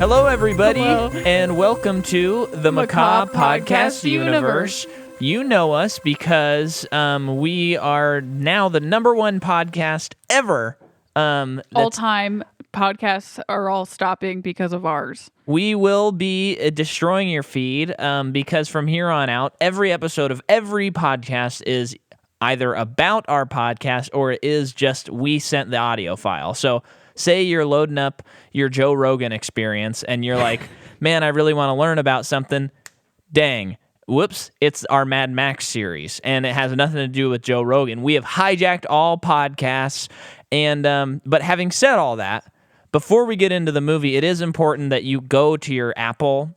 Hello, everybody, Hello. and welcome to the Macabre Podcast Universe. You know us because we are now the #1 podcast ever. All-time podcasts are all stopping because of ours. We will be destroying your feed because from here on out, every episode of every podcast is either about our podcast or it is just we sent the audio file. So say you're loading up your Joe Rogan experience and you're like, man, I really want to learn about something. Dang. Whoops, it's our Mad Max series, and it has nothing to do with Joe Rogan. We have hijacked all podcasts, and but having said all that, before we get into the movie, it is important that you go to your Apple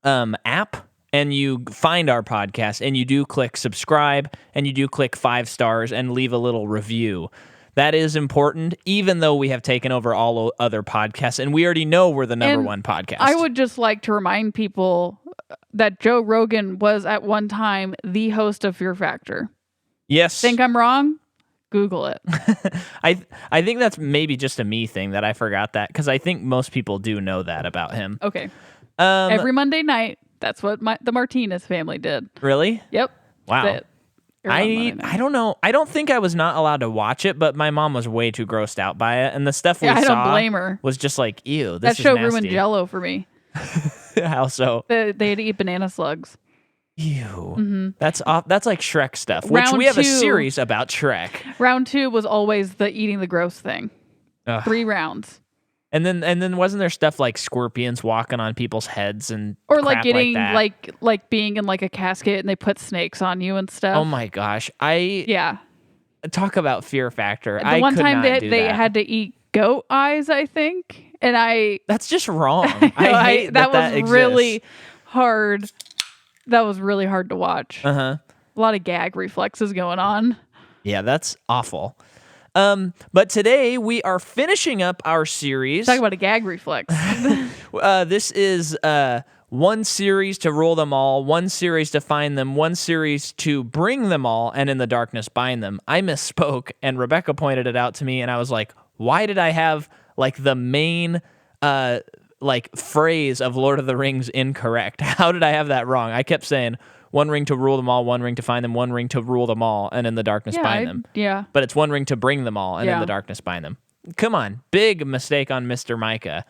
app and you find our podcast, and you do click subscribe, and you do click 5 stars and leave a little review. That is important, even though we have taken over all other podcasts, and we already know we're the #1 podcast. I would just like to remind people that Joe Rogan was at one time the host of Fear Factor. Yes. Think I'm wrong? Google it. I think that's maybe just a me thing that I forgot that, because I think most people do know that about him. Okay. Every Monday night, that's what the Martinez family did. Really? Yep. Wow. I don't know. I don't think I was not allowed to watch it, but my mom was way too grossed out by it, and the stuff we saw I don't blame her. was just like, ew, this that is show nasty. ruined Jell-O for me. How so? They had to eat banana slugs. Ew. Mm-hmm. That's like Shrek stuff, which Round we have 2, a series about Shrek. Round 2 was always the eating the gross thing. Ugh. 3 rounds. And then wasn't there stuff like scorpions walking on people's heads and or crap like getting that? like being in like a casket and they put snakes on you and stuff. Oh my gosh. Yeah. Talk about Fear Factor. The one could time not do they that. had to eat goat eyes, I think. And That's just wrong. I hate that was exists. really hard. That was really hard to watch. Uh-huh. A lot of gag reflexes going on. Yeah, that's awful. But today we are finishing up our series. Talk about a gag reflex. This is one series to rule them all, one series to find them, one series to bring them all, and in the darkness bind them. I misspoke, and Rebecca pointed it out to me, and I was like, why did I have like the main phrase of Lord of the Rings incorrect? How did I have that wrong? I kept saying one ring to rule them all, one ring to find them, one ring to rule them all, and in the darkness bind them. Yeah. But it's one ring to bring them all, and in the darkness bind them. Come on. Big mistake on Mr. Micah.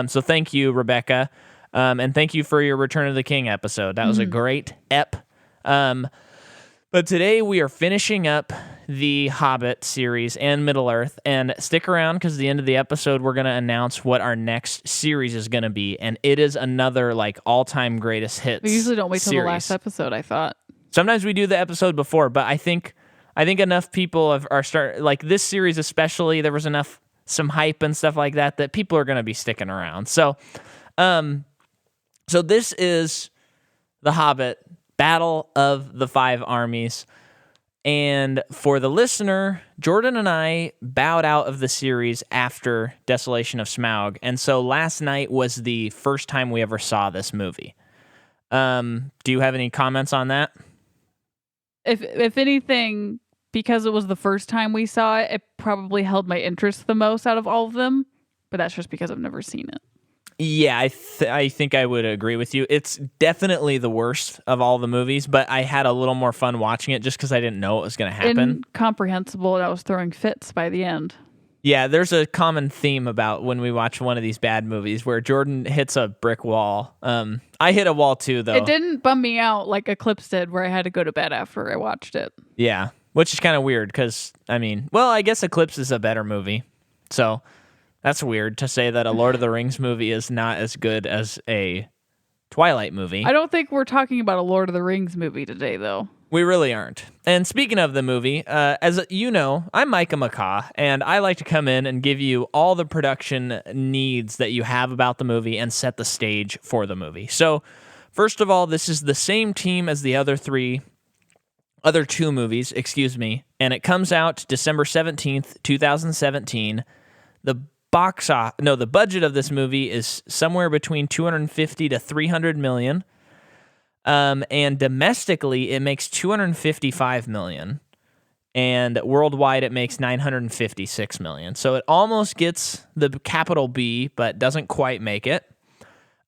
So thank you, Rebecca. And thank you for your Return of the King episode. That was a great ep. But today we are finishing up the Hobbit series and Middle-earth. And stick around, because at the end of the episode, we're going to announce what our next series is going to be. And it is another like all-time greatest hits We usually don't wait till series. the last episode, I thought. Sometimes we do the episode before, but I think enough people are like this series especially. There was some hype and stuff like that people are going to be sticking around. So this is the Hobbit, Battle of the 5 Armies. And for the listener, Jordan and I bowed out of the series after Desolation of Smaug. And so last night was the first time we ever saw this movie. Do you have any comments on that? If anything, because it was the first time we saw it, it probably held my interest the most out of all of them. But that's just because I've never seen it. Yeah, I think I would agree with you. It's definitely the worst of all the movies, but I had a little more fun watching it just because I didn't know it was going to happen. Incomprehensible, and I was throwing fits by the end. Yeah, there's a common theme about when we watch one of these bad movies where Jordan hits a brick wall. I hit a wall too, though. It didn't bum me out like Eclipse did, where I had to go to bed after I watched it. Yeah, which is kind of weird because, I guess Eclipse is a better movie. So that's weird to say that a Lord of the Rings movie is not as good as a Twilight movie. I don't think we're talking about a Lord of the Rings movie today, though. We really aren't. And speaking of the movie, as you know, I'm Micah McCaw, and I like to come in and give you all the production needs that you have about the movie and set the stage for the movie. So, first of all, this is the same team as the other two movies, and it comes out December 17th, 2017. The budget of this movie is somewhere between 250 to 300 million. And domestically, it makes 255 million. And worldwide, it makes 956 million. So it almost gets the capital B, but doesn't quite make it.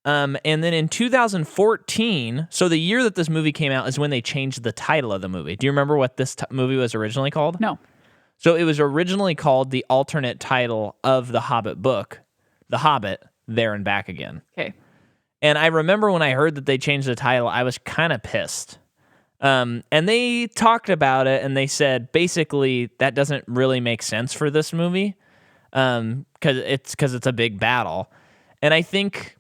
And then in 2014, so the year that this movie came out is when they changed the title of the movie. Do you remember what this movie was originally called? No. So it was originally called the alternate title of the Hobbit book, The Hobbit, There and Back Again. Okay. And I remember when I heard that they changed the title, I was kind of pissed. And they talked about it, and they said, basically, that doesn't really make sense for this movie because it's a big battle. And I think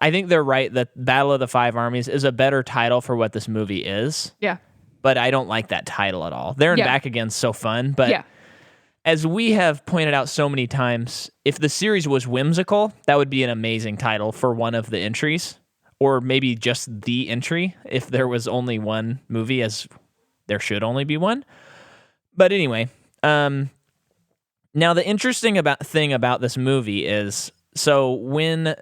they're right that Battle of the Five Armies is a better title for what this movie is. Yeah. But I don't like that title at all. There and Back Again's so fun, but as we have pointed out so many times, if the series was whimsical, that would be an amazing title for one of the entries, or maybe just the entry if there was only one movie, as there should only be one. But anyway, now the interesting thing about this movie is, so when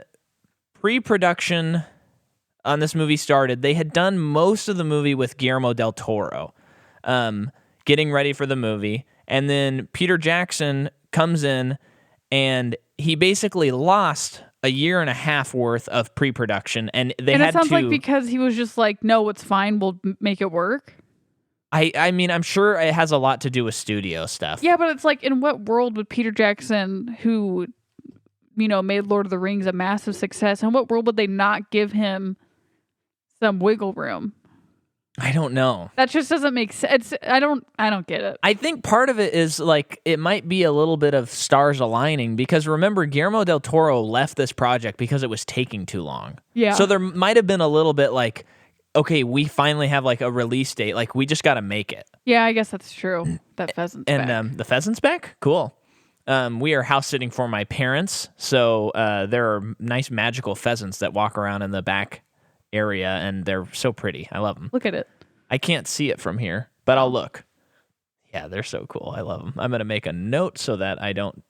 pre-production on this movie started, they had done most of the movie with Guillermo del Toro, getting ready for the movie. And then Peter Jackson comes in, and he basically lost a year and a half worth of pre-production. And it sounds like because he was just like, no, it's fine, we'll make it work. I mean, I'm sure it has a lot to do with studio stuff. Yeah, but it's like, in what world would Peter Jackson, who, made Lord of the Rings a massive success, in what world would they not give him some wiggle room? I don't know. That just doesn't make sense. I don't get it. I think part of it is like it might be a little bit of stars aligning, because remember, Guillermo del Toro left this project because it was taking too long. Yeah. So there might have been a little bit like, okay, we finally have like a release date. Like, we just got to make it. Yeah, I guess that's true. That pheasant's back. And the pheasant's back? Cool. We are house sitting for my parents, so there are nice magical pheasants that walk around in the back area, and they're so pretty. I love them. Look at it. I can't see it from here, but I'll look. Yeah, they're so cool. I love them. I'm going to make a note so that I don't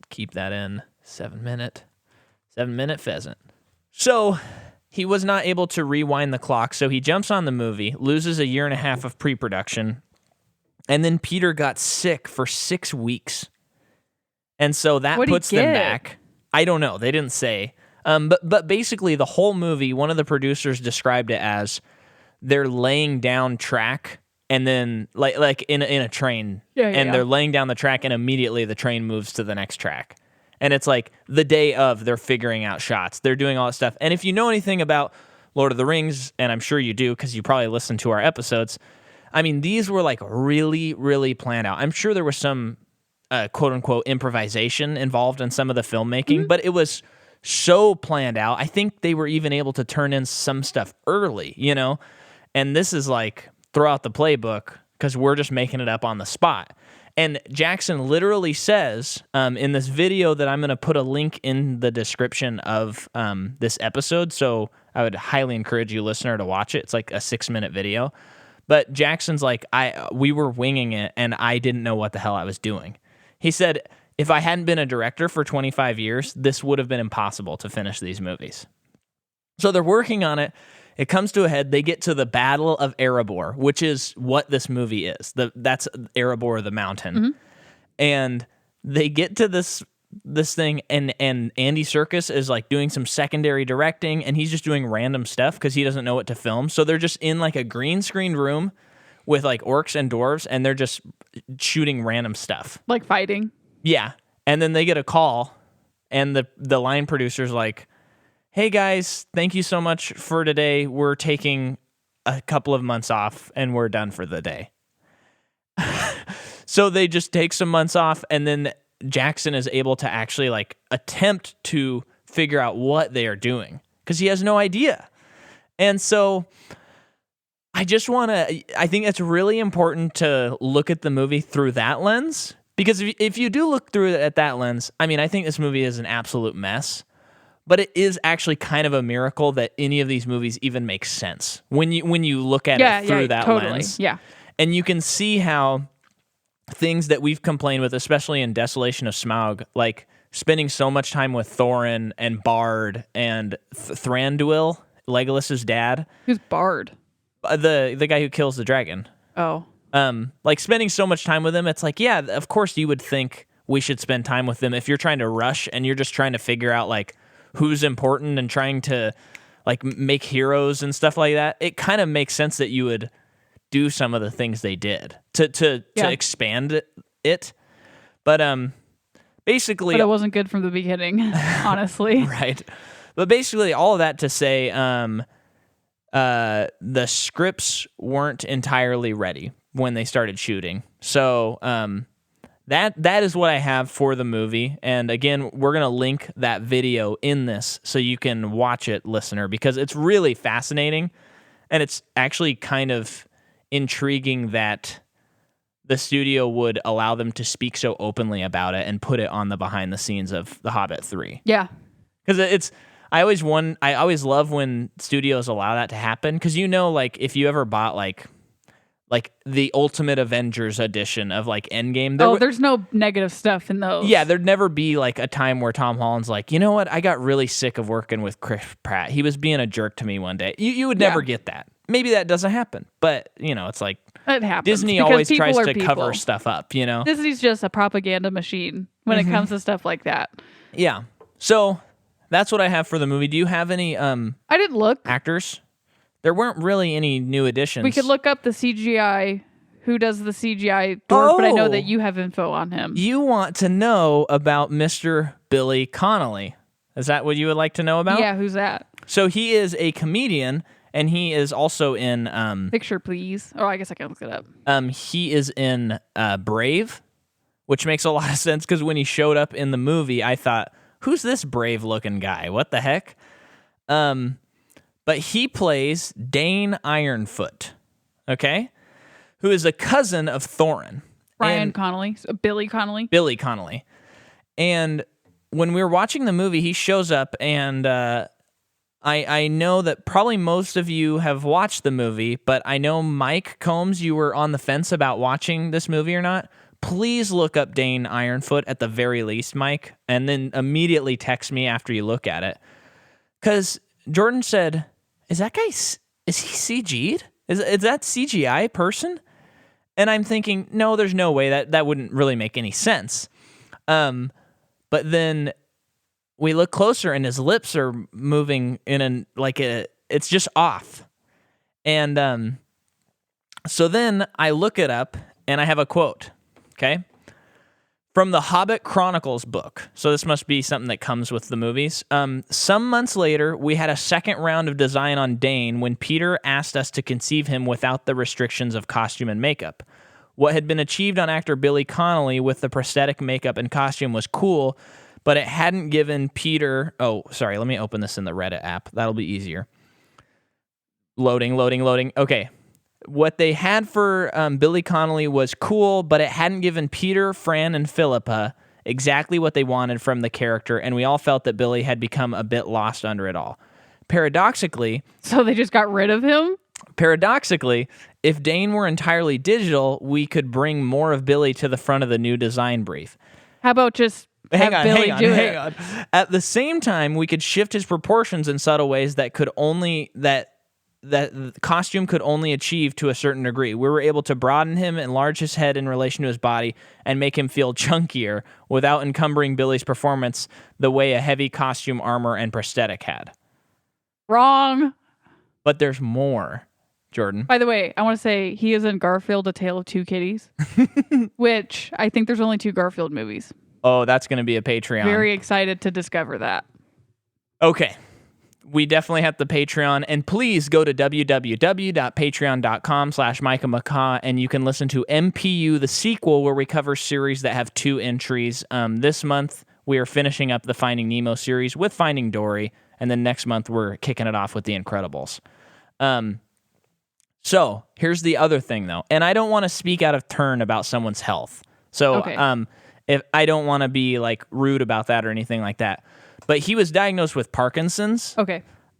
keep that in. 7-minute pheasant. So he was not able to rewind the clock, so he jumps on the movie, loses a year and a half of pre-production, and then Peter got sick for 6 weeks. And so that puts them back. I don't know. They didn't say. But basically, the whole movie, one of the producers described it as they're laying down track, and then like in a train, they're laying down the track, and immediately the train moves to the next track. And it's like the day of, they're figuring out shots. They're doing all that stuff. And if you know anything about Lord of the Rings, and I'm sure you do because you probably listen to our episodes, I mean, these were like really, really planned out. I'm sure there was some quote-unquote improvisation involved in some of the filmmaking, but it was so planned out. I think they were even able to turn in some stuff early, And this is like throw out the playbook because we're just making it up on the spot. And Jackson literally says in this video that I'm going to put a link in the description of this episode, so I would highly encourage you, listener, to watch it. It's like a 6-minute video. But Jackson's like, we were winging it, and I didn't know what the hell I was doing. He said, if I hadn't been a director for 25 years, this would have been impossible to finish these movies. So they're working on it. It comes to a head. They get to the Battle of Erebor, which is what this movie is. That's Erebor, the mountain. Mm-hmm. And they get to this thing, and Andy Serkis is like doing some secondary directing, and he's just doing random stuff because he doesn't know what to film. So they're just in like a green screen room with like orcs and dwarves, and they're just shooting random stuff. Like fighting? Yeah. And then they get a call, and the line producer's like, hey guys, thank you so much for today. We're taking a couple of months off, and we're done for the day. So they just take some months off, and then Jackson is able to actually like attempt to figure out what they are doing because he has no idea. And so I think it's really important to look at the movie through that lens, because if you do look through it at that lens, I mean, I think this movie is an absolute mess, but it is actually kind of a miracle that any of these movies even make sense when you look at it through that lens. Yeah. And you can see how things that we've complained with, especially in Desolation of Smaug, like spending so much time with Thorin and Bard and Thranduil, Legolas's dad. Who's Bard? The guy who kills the dragon. Oh. Like spending so much time with him, it's like, yeah, of course you would think we should spend time with them if you're trying to rush and you're just trying to figure out like who's important and trying to like make heroes and stuff like that, it kind of makes sense that you would do some of the things they did to expand it. But basically, but it wasn't good from the beginning, honestly. Right. But basically, all of that to say, the scripts weren't entirely ready when they started shooting. So that is what I have for the movie. And again, we're going to link that video in this so you can watch it, listener, because it's really fascinating. And it's actually kind of intriguing that the studio would allow them to speak so openly about it and put it on the behind the scenes of The Hobbit 3. Yeah. Because I always love when studios allow that to happen. Because like if you ever bought like the Ultimate Avengers edition of like Endgame. There's no negative stuff in those. Yeah, there'd never be like a time where Tom Holland's like, you know what? I got really sick of working with Chris Pratt. He was being a jerk to me one day. You would never get that. Maybe that doesn't happen. But, it's like it happens. Disney always tries to cover stuff up, Disney's just a propaganda machine when it comes to stuff like that. Yeah. So that's what I have for the movie. Do you have any I didn't look. Actors? There weren't really any new additions. We could look up the CGI, who does the CGI dwarf, but I know that you have info on him. You want to know about Mr. Billy Connolly. Is that what you would like to know about? Yeah, who's that? So he is a comedian, and he is also in... Picture, please. Oh, I guess I can look it up. He is in Brave, which makes a lot of sense, because when he showed up in the movie, I thought, who's this brave-looking guy? What the heck? But he plays Dáin Ironfoot, okay? Who is a cousin of Thorin. Brian Connolly. Billy Connolly. Billy Connolly. And when we were watching the movie, he shows up, and I know that probably most of you have watched the movie, but I know Mike Combs, you were on the fence about watching this movie or not. Please look up Dáin Ironfoot at the very least, Mike, and then immediately text me after you look at it. Because Jordan said, is he CG'd? Is that CGI person? And I'm thinking, no, there's no way that wouldn't really make any sense. But then we look closer and his lips are moving it's just off. And so then I look it up and I have a quote, okay? From the Hobbit Chronicles book. So this must be something that comes with the movies. Some months later, we had a second round of design on Dáin when Peter asked us to conceive him without the restrictions of costume and makeup. What had been achieved on actor Billy Connolly with the prosthetic makeup and costume was cool, but it hadn't given Peter... Oh, sorry, let me open this in the Reddit app. That'll be easier. Loading. Okay. What they had for Billy Connolly was cool, but it hadn't given Peter, Fran, and Philippa exactly what they wanted from the character, and we all felt that Billy had become a bit lost under it all. Paradoxically... So they just got rid of him? Paradoxically, if Dáin were entirely digital, we could bring more of Billy to the front of the new design brief. How about just hang on. At the same time, we could shift his proportions in subtle ways that the costume could only achieve to a certain degree. We were able to broaden him, enlarge his head in relation to his body, and make him feel chunkier without encumbering Billy's performance the way a heavy costume, armor, and prosthetic had. Wrong. But there's more, Jordan. By the way, I want to say he is in Garfield, A Tale of Two Kitties, which I think there's only 2 Garfield movies. Oh, that's going to be a Patreon. Very excited to discover that. Okay. We definitely have the Patreon, and please go to www.patreon.com/MicahMcCaw, and you can listen to MPU, the sequel, where we cover series that have 2 entries. This month, we are finishing up the Finding Nemo series with Finding Dory, and then next month, we're kicking it off with The Incredibles. So, here's the other thing, though, and I don't want to speak out of turn about someone's health. So, okay. If I don't want to be, rude about that or anything like that. But he was diagnosed with Parkinson's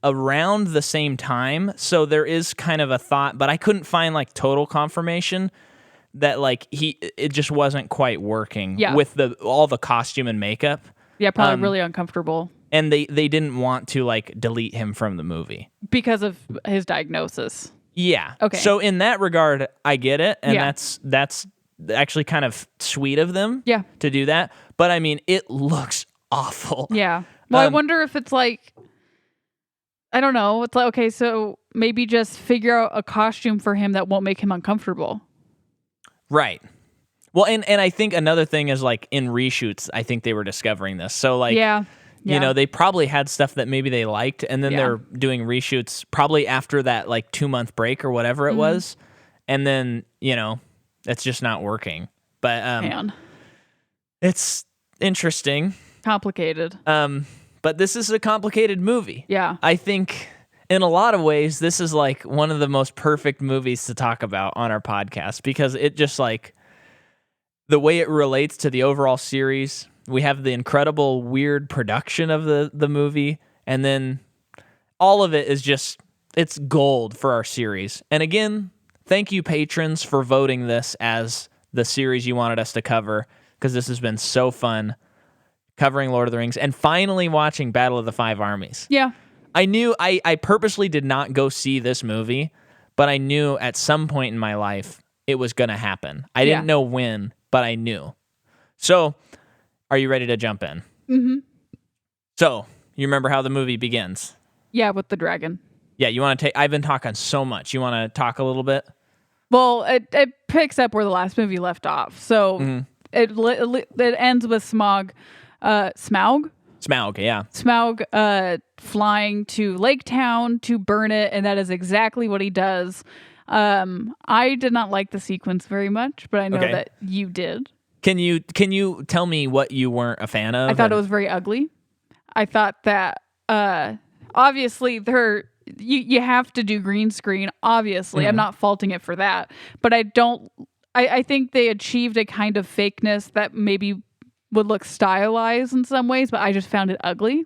around the same time, so there is kind of a thought, but I couldn't find total confirmation that it just wasn't quite working with all the costume and makeup. Yeah, probably really uncomfortable. And they didn't want to delete him from the movie because of his diagnosis. Yeah. Okay. So in that regard, I get it, and that's actually kind of sweet of them to do that. But I mean, it looks awful. Yeah. Well, I wonder if it's like, I don't know. It's like, okay, so maybe just figure out a costume for him that won't make him uncomfortable. Right. Well, and I think another thing is like in reshoots, I think they were discovering this. So like, you know, they probably had stuff that maybe they liked, and then they're doing reshoots probably after that like 2-month break or whatever it was. And then, you know, it's just not working. But Man. It's interesting. Complicated. But this is a complicated movie. Yeah. I think in a lot of ways, this is like one of the most perfect movies to talk about on our podcast, because it just like the way it relates to the overall series. We have the incredible weird production of the movie, and then all of it is just, it's gold for our series. And again, thank you patrons for voting this as the series you wanted us to cover, because this has been so fun covering Lord of the Rings and finally watching Battle of the Five Armies. Yeah. I knew I purposely did not go see this movie, but I knew at some point in my life it was going to happen. I didn't know when, but I knew. So, are you ready to jump in? Mm-hmm. So, you remember how the movie begins? Yeah, with the dragon. Yeah, you want to take, I've been talking so much. You want to talk a little bit? Well, it picks up where the last movie left off. So, it ends with Smaug. Smaug, yeah. Smaug flying to Lake Town to burn it, and that is exactly what he does. I did not like the sequence very much, but I know that you did. Can you tell me what you weren't a fan of? I thought it was very ugly. I thought that obviously you have to do green screen, obviously. I'm not faulting it for that, but I think they achieved a kind of fakeness that maybe would look stylized in some ways, but I just found it ugly.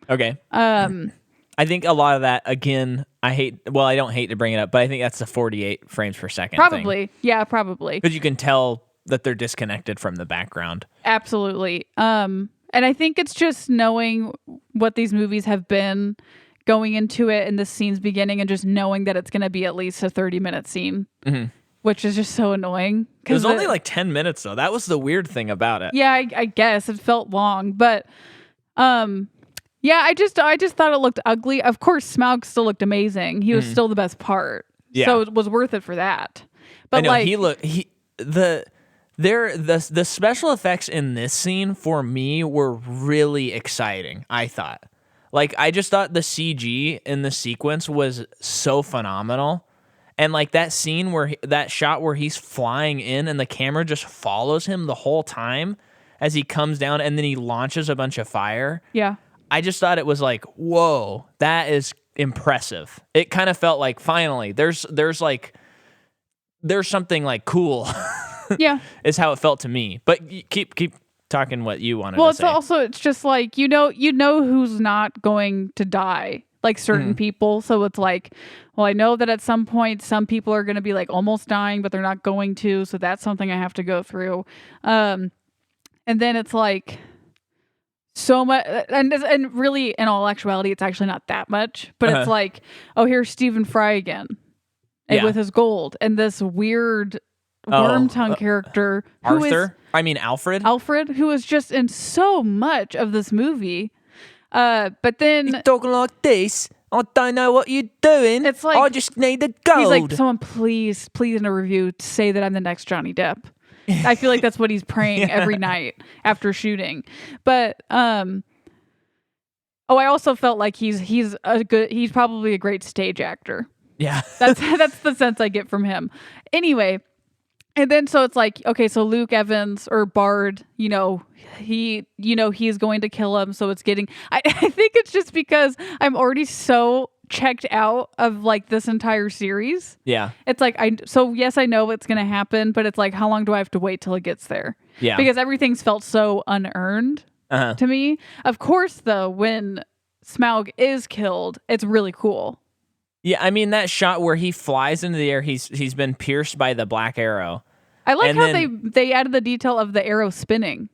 Okay. I think a lot of that, again, I don't hate to bring it up, but I think that's the 48 frames per second Probably. thing. Yeah, probably. Because you can tell that they're disconnected from the background. Absolutely. And I think it's just knowing what these movies have been, going into it in the scene's beginning, and just knowing that it's going to be at least a 30-minute scene. Which is just so annoying. It was only like 10 minutes, though. That was the weird thing about it. Yeah, I guess. It felt long. But, yeah, I just thought it looked ugly. Of course, Smaug still looked amazing. He was still the best part. Yeah. So it was worth it for that. But I know, the special effects in this scene, for me, were really exciting, I thought. Like, I just thought the CG in the sequence was so phenomenal. And like that scene that shot where he's flying in and the camera just follows him the whole time as he comes down and then he launches a bunch of fire. Yeah. I just thought it was like, whoa, that is impressive. It kind of felt like finally there's something like cool. Yeah. Is how it felt to me. But keep talking what you wanted to say. Well, it's just like, you know who's not going to die. Like certain people. So it's like, well, I know that at some point some people are going to be like almost dying, but they're not going to. So that's something I have to go through. And then it's like so much. And really, in all actuality, it's actually not that much. But it's like, oh, here's Stephen Fry again. And with his gold. And this weird worm tongue character. Alfred, who is just in so much of this movie. But then you're talking like this. I don't know what you're doing. It's like, I just need the gold. He's like, someone please in a review say that I'm the next Johnny Depp. I feel like that's what he's praying every night after shooting. But I also felt like he's probably a great stage actor. Yeah, that's the sense I get from him. Anyway. And then so it's like, okay, so Luke Evans or Bard, he's going to kill him. So it's getting, I think it's just because I'm already so checked out of like this entire series. Yeah. It's like, yes, I know what's going to happen, but it's like, how long do I have to wait till it gets there? Yeah. Because everything's felt so unearned to me. Of course, though, when Smaug is killed, it's really cool. Yeah, I mean, that shot where he flies into the air, he's been pierced by the black arrow. I like how they added the detail of the arrow spinning.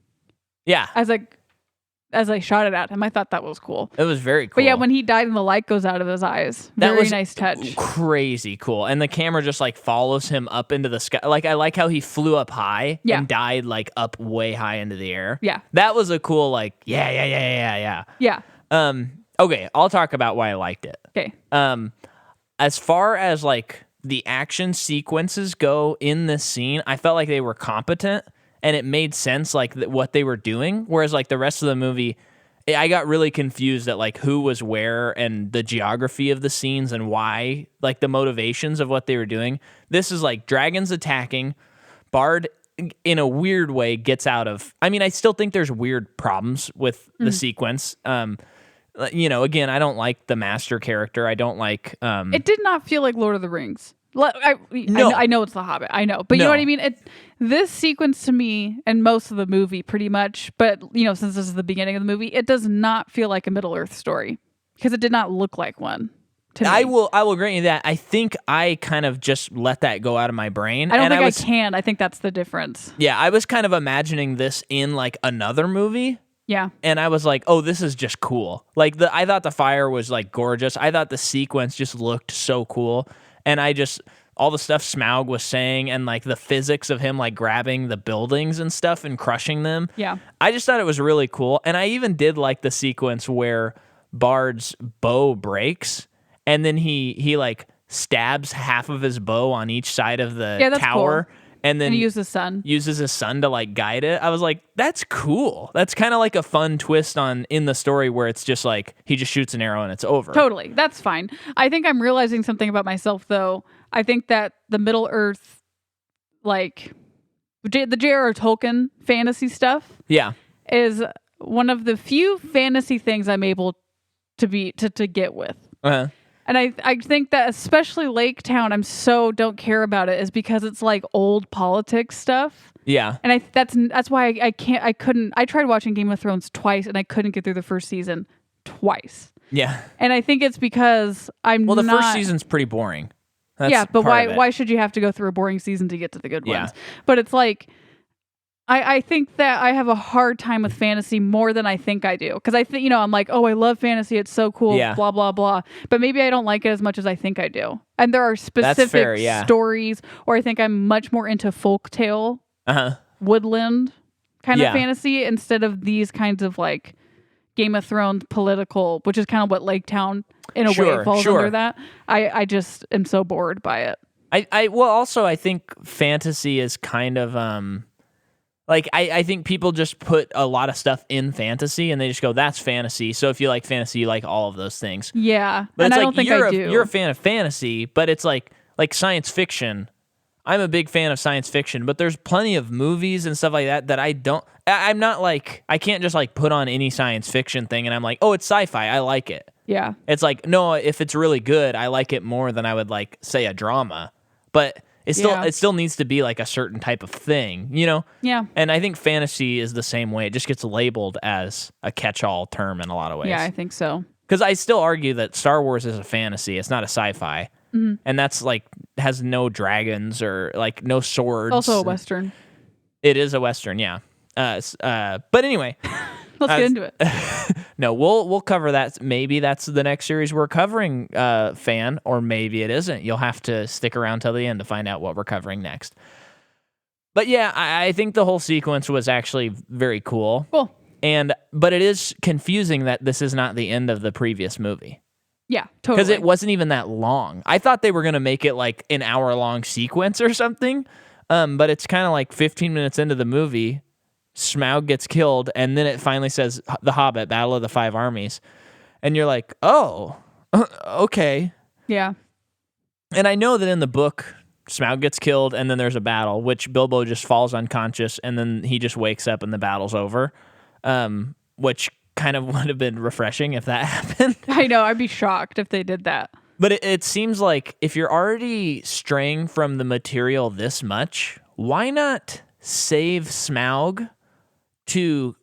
Yeah. As I shot it at him. I thought that was cool. It was very cool. But yeah, when he died and the light goes out of his eyes. That was nice touch. Crazy cool. And the camera just like follows him up into the sky. Like, I like how he flew up high and died like up way high into the air. Yeah. That was a cool, like, yeah. Yeah. Okay, I'll talk about why I liked it. Okay. As far as like the action sequences go in this scene, I felt like they were competent and it made sense, like what they were doing. Whereas like the rest of the movie, I got really confused at like who was where and the geography of the scenes and why, like the motivations of what they were doing. This is like dragons attacking, Bard in a weird way gets out of. I mean, I still think there's weird problems with the sequence. Again, I don't like the master character. I don't like. It did not feel like Lord of the Rings. No. I know it's The Hobbit. I know, but you know what I mean. This sequence to me, and most of the movie, pretty much. But since this is the beginning of the movie, it does not feel like a Middle Earth story because it did not look like one. To me. I will grant you that. I think I kind of just let that go out of my brain. I don't think I can. I think that's the difference. Yeah, I was kind of imagining this in like another movie. Yeah. And I was like, oh, this is just cool. Like I thought the fire was like gorgeous. I thought the sequence just looked so cool. And all the stuff Smaug was saying and like the physics of him like grabbing the buildings and stuff and crushing them. Yeah. I just thought it was really cool. And I even did like the sequence where Bard's bow breaks and then he like stabs half of his bow on each side of the tower. Cool. And then he uses his son to like guide it. I was like, that's cool. That's kind of like a fun twist in the story where it's just like he just shoots an arrow and it's over. Totally. That's fine. I think I'm realizing something about myself though. I think that the Middle Earth, like the J.R.R. Tolkien fantasy stuff, is one of the few fantasy things I'm able to get with. Uh-huh. And I think that especially Lake Town, don't care about it is because it's like old politics stuff. Yeah. And that's why I couldn't. I tried watching Game of Thrones twice and I couldn't get through the first season twice. Yeah. And I think it's because the first season's pretty boring. That's but why should you have to go through a boring season to get to the good ones? But it's like I think that I have a hard time with fantasy more than I think I do. Because I think, I'm like, oh, I love fantasy. It's so cool, blah, blah, blah. But maybe I don't like it as much as I think I do. And there are specific stories, or I think I'm much more into folktale, woodland kind of fantasy instead of these kinds of like Game of Thrones political, which is kind of what Lake Town in a way falls under that. I just am so bored by it. I think fantasy is kind of like, I think people just put a lot of stuff in fantasy and they just go, that's fantasy. So if you like fantasy, you like all of those things. Yeah. But and it's I don't think I do. You're a fan of fantasy, but it's like science fiction. I'm a big fan of science fiction, but there's plenty of movies and stuff like that I'm not like, I can't just like put on any science fiction thing and I'm like, oh, it's sci-fi. I like it. Yeah. It's like, no, if it's really good, I like it more than I would like, say, a drama. But it still needs to be like a certain type of thing, Yeah. And I think fantasy is the same way. It just gets labeled as a catch-all term in a lot of ways. Yeah, I think so. Because I still argue that Star Wars is a fantasy. It's not a sci-fi. Mm-hmm. And that's like, has no dragons or like no swords. Also a Western. It is a Western, yeah. But anyway. Let's get into it. No, we'll cover that. Maybe that's the next series we're covering, fan, or maybe it isn't. You'll have to stick around till the end to find out what we're covering next. But yeah, I think the whole sequence was actually very cool. Cool. But it is confusing that this is not the end of the previous movie. Yeah, totally. Because it wasn't even that long. I thought they were going to make it like an hour-long sequence or something, but it's kind of like 15 minutes into the movie, Smaug gets killed, and then it finally says The Hobbit, Battle of the Five Armies. And you're like, oh, okay. Yeah. And I know that in the book, Smaug gets killed, and then there's a battle, which Bilbo just falls unconscious, and then he just wakes up and the battle's over, which kind of would have been refreshing if that happened. I know, I'd be shocked if they did that. But it seems like if you're already straying from the material this much, why not save Smaug to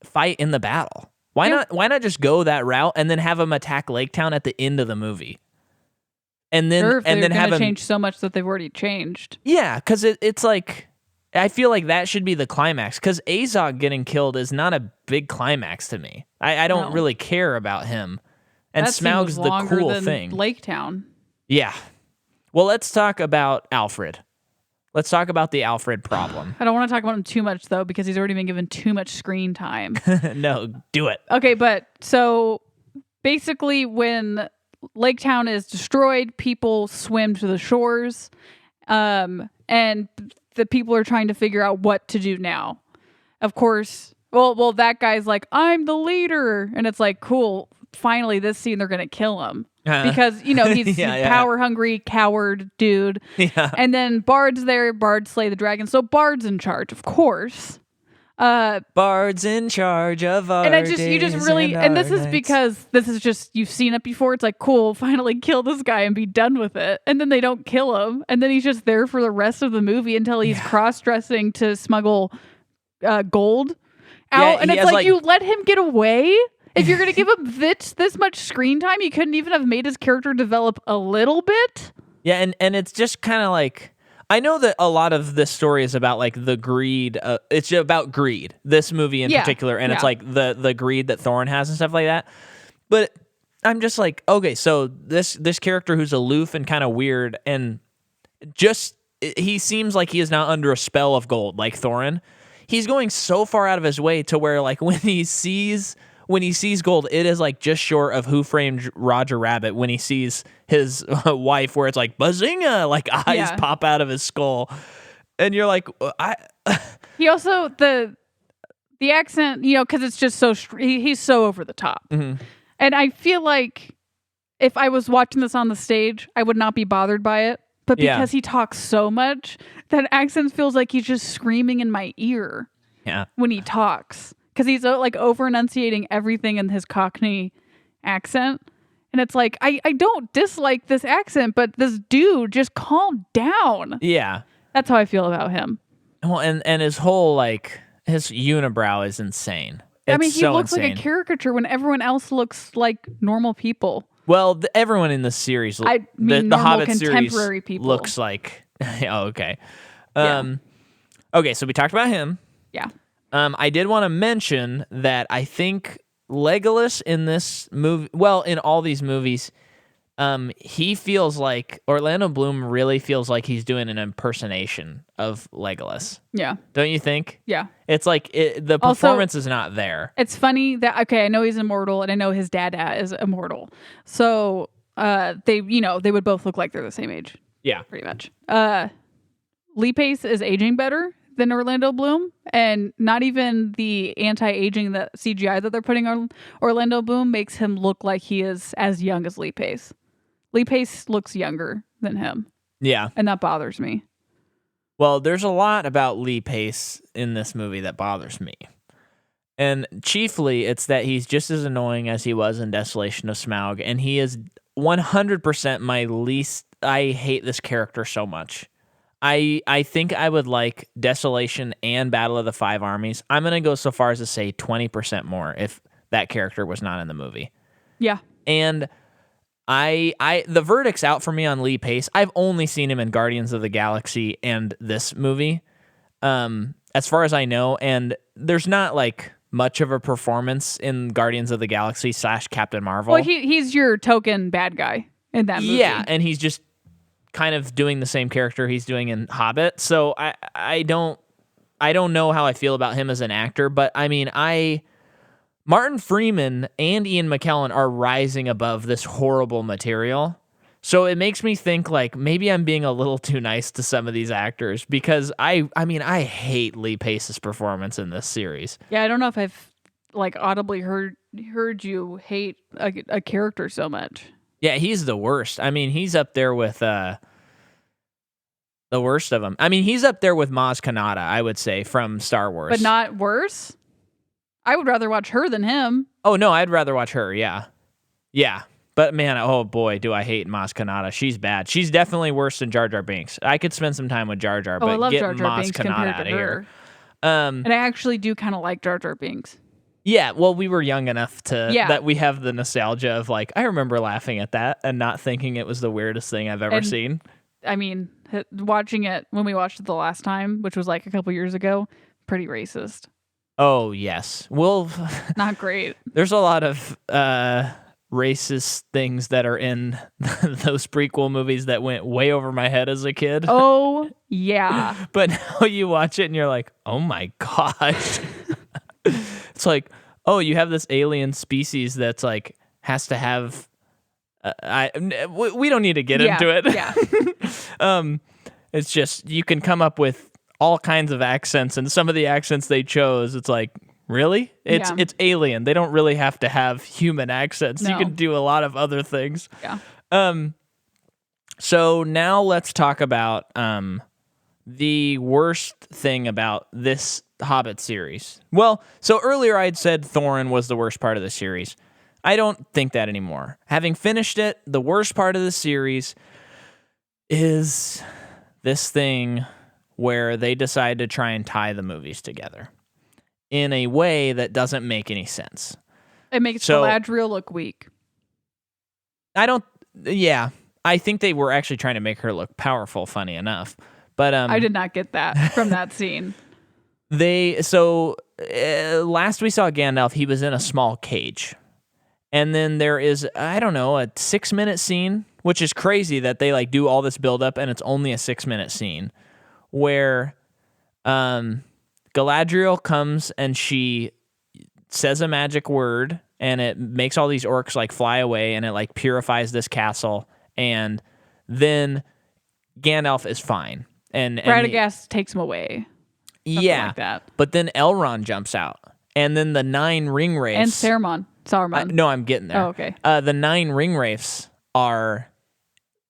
fight in the battle? Why not just go that route and then have him attack Lake Town at the end of the movie? And then have him change so much that they've already changed. Yeah, because it's like, I feel like that should be the climax. Because Azog getting killed is not a big climax to me. I don't really care about him. And Smaug's the cool thing. Lake Town. Yeah. Well, let's talk about Alfred. Let's talk about the Alfred problem. I don't want to talk about him too much, though, because he's already been given too much screen time. No, do it. Okay, but so basically when Lake Town is destroyed, people swim to the shores, and the people are trying to figure out what to do now. Of course, well, that guy's like, I'm the leader, and it's like, cool. Finally, this scene they're gonna kill him because he's power hungry coward dude. Yeah. And then Bard's there. Bard slay the dragon, so Bard's in charge, of course. Bard's in charge of our and you just really, and this is because this is just, you've seen it before. It's like, cool, finally kill this guy and be done with it. And then they don't kill him, and then he's just there for the rest of the movie until he's cross-dressing to smuggle gold out. And it's like, you let him get away. If you're going to give him this much screen time, you couldn't even have made his character develop a little bit? Yeah, and it's just kind of like, I know that a lot of this story is about like the greed. It's about greed, this movie in particular, and it's like the greed that Thorin has and stuff like that. But I'm just like, okay, so this character who's aloof and kind of weird, and just he seems like he is not under a spell of gold like Thorin. He's going so far out of his way to where like when he sees gold, it is like just short of Who Framed Roger Rabbit when he sees his wife, where it's like bazinga, like eyes pop out of his skull, and you're like, He also the accent, because it's just so he's so over the top, and I feel like if I was watching this on the stage, I would not be bothered by it, but because he talks so much, that accent feels like he's just screaming in my ear when he talks. Because he's like over enunciating everything in his Cockney accent. And it's like, I don't dislike this accent, but this dude, just calm down. Yeah. That's how I feel about him. Well, and his whole, like, his unibrow is insane. He looks like a caricature when everyone else looks like normal people. Well, everyone in the series, the Hobbit series people. Looks like, okay. Okay, so we talked about him. Yeah. I did want to mention that I think Legolas in this movie, well, in all these movies, he feels like, Orlando Bloom really feels like he's doing an impersonation of Legolas. Yeah. Don't you think? Yeah. It's like the performance is not there. It's funny that, okay, I know he's immortal and I know his dad is immortal. So they would both look like they're the same age. Yeah. Pretty much. Lee Pace is aging better than Orlando Bloom, and not even the anti-aging that CGI that they're putting on Orlando Bloom makes him look like he is as young as Lee Pace. Lee Pace looks younger than him. Yeah. And that bothers me. Well, there's a lot about Lee Pace in this movie that bothers me. And chiefly, it's that he's just as annoying as he was in Desolation of Smaug, and he is 100% my least... I hate this character so much. I think I would like Desolation and Battle of the Five Armies. I'm going to go so far as to say 20% more if that character was not in the movie. Yeah. And the verdict's out for me on Lee Pace. I've only seen him in Guardians of the Galaxy and this movie, as far as I know, and there's not like much of a performance in Guardians of the Galaxy / Captain Marvel. Well, he's your token bad guy in that movie. Yeah, and he's just kind of doing the same character he's doing in Hobbit. So I don't know how I feel about him as an actor, but I mean, Martin Freeman and Ian McKellen are rising above this horrible material. So it makes me think like maybe I'm being a little too nice to some of these actors, because I hate Lee Pace's performance in this series. Yeah, I don't know if I've like audibly heard you hate a character so much. Yeah, he's the worst. I mean, he's up there with the worst of them. I mean, he's up there with Maz Kanata, I would say, from Star Wars. But not worse? I would rather watch her than him. Oh, no, I'd rather watch her, yeah. Yeah, but man, oh boy, do I hate Maz Kanata. She's bad. She's definitely worse than Jar Jar Binks. I could spend some time with Jar Jar, but I love get Jar Jar Maz Binks Kanata out of here. And I actually do kind of like Jar Jar Binks. Yeah, well, we were young enough that we have the nostalgia of like, I remember laughing at that and not thinking it was the weirdest thing I've ever seen. I mean, watching it when we watched it the last time, which was like a couple years ago, pretty racist. Oh, yes. Well, not great. There's a lot of racist things that are in those prequel movies that went way over my head as a kid. Oh, yeah. But now you watch it and you're like, oh my gosh. It's like, oh, you have this alien species that's like has to have. We don't need to get into it. Yeah. It's just you can come up with all kinds of accents, and some of the accents they chose, it's like, really? It's alien. They don't really have to have human accents. No. You can do a lot of other things. Yeah. So now let's talk about the worst thing about this Hobbit series. Well, so earlier I'd said Thorin was the worst part of the series. I don't think that anymore. Having finished it, the worst part of the series is this thing where they decide to try and tie the movies together in a way that doesn't make any sense. It makes Galadriel look weak. I think they were actually trying to make her look powerful, funny enough. But I did not get that from that scene. Last we saw Gandalf, he was in a small cage. And then there is, I don't know, a 6-minute scene, which is crazy that they like do all this buildup and it's only a 6-minute scene where Galadriel comes and she says a magic word and it makes all these orcs like fly away and it like purifies this castle. And then Gandalf is fine. And Radagast takes him away. Yeah. Like that. But then Elrond jumps out. And then the 9 ring wraiths. And Saruman. No, I'm getting there. Oh, okay. The 9 ring wraiths are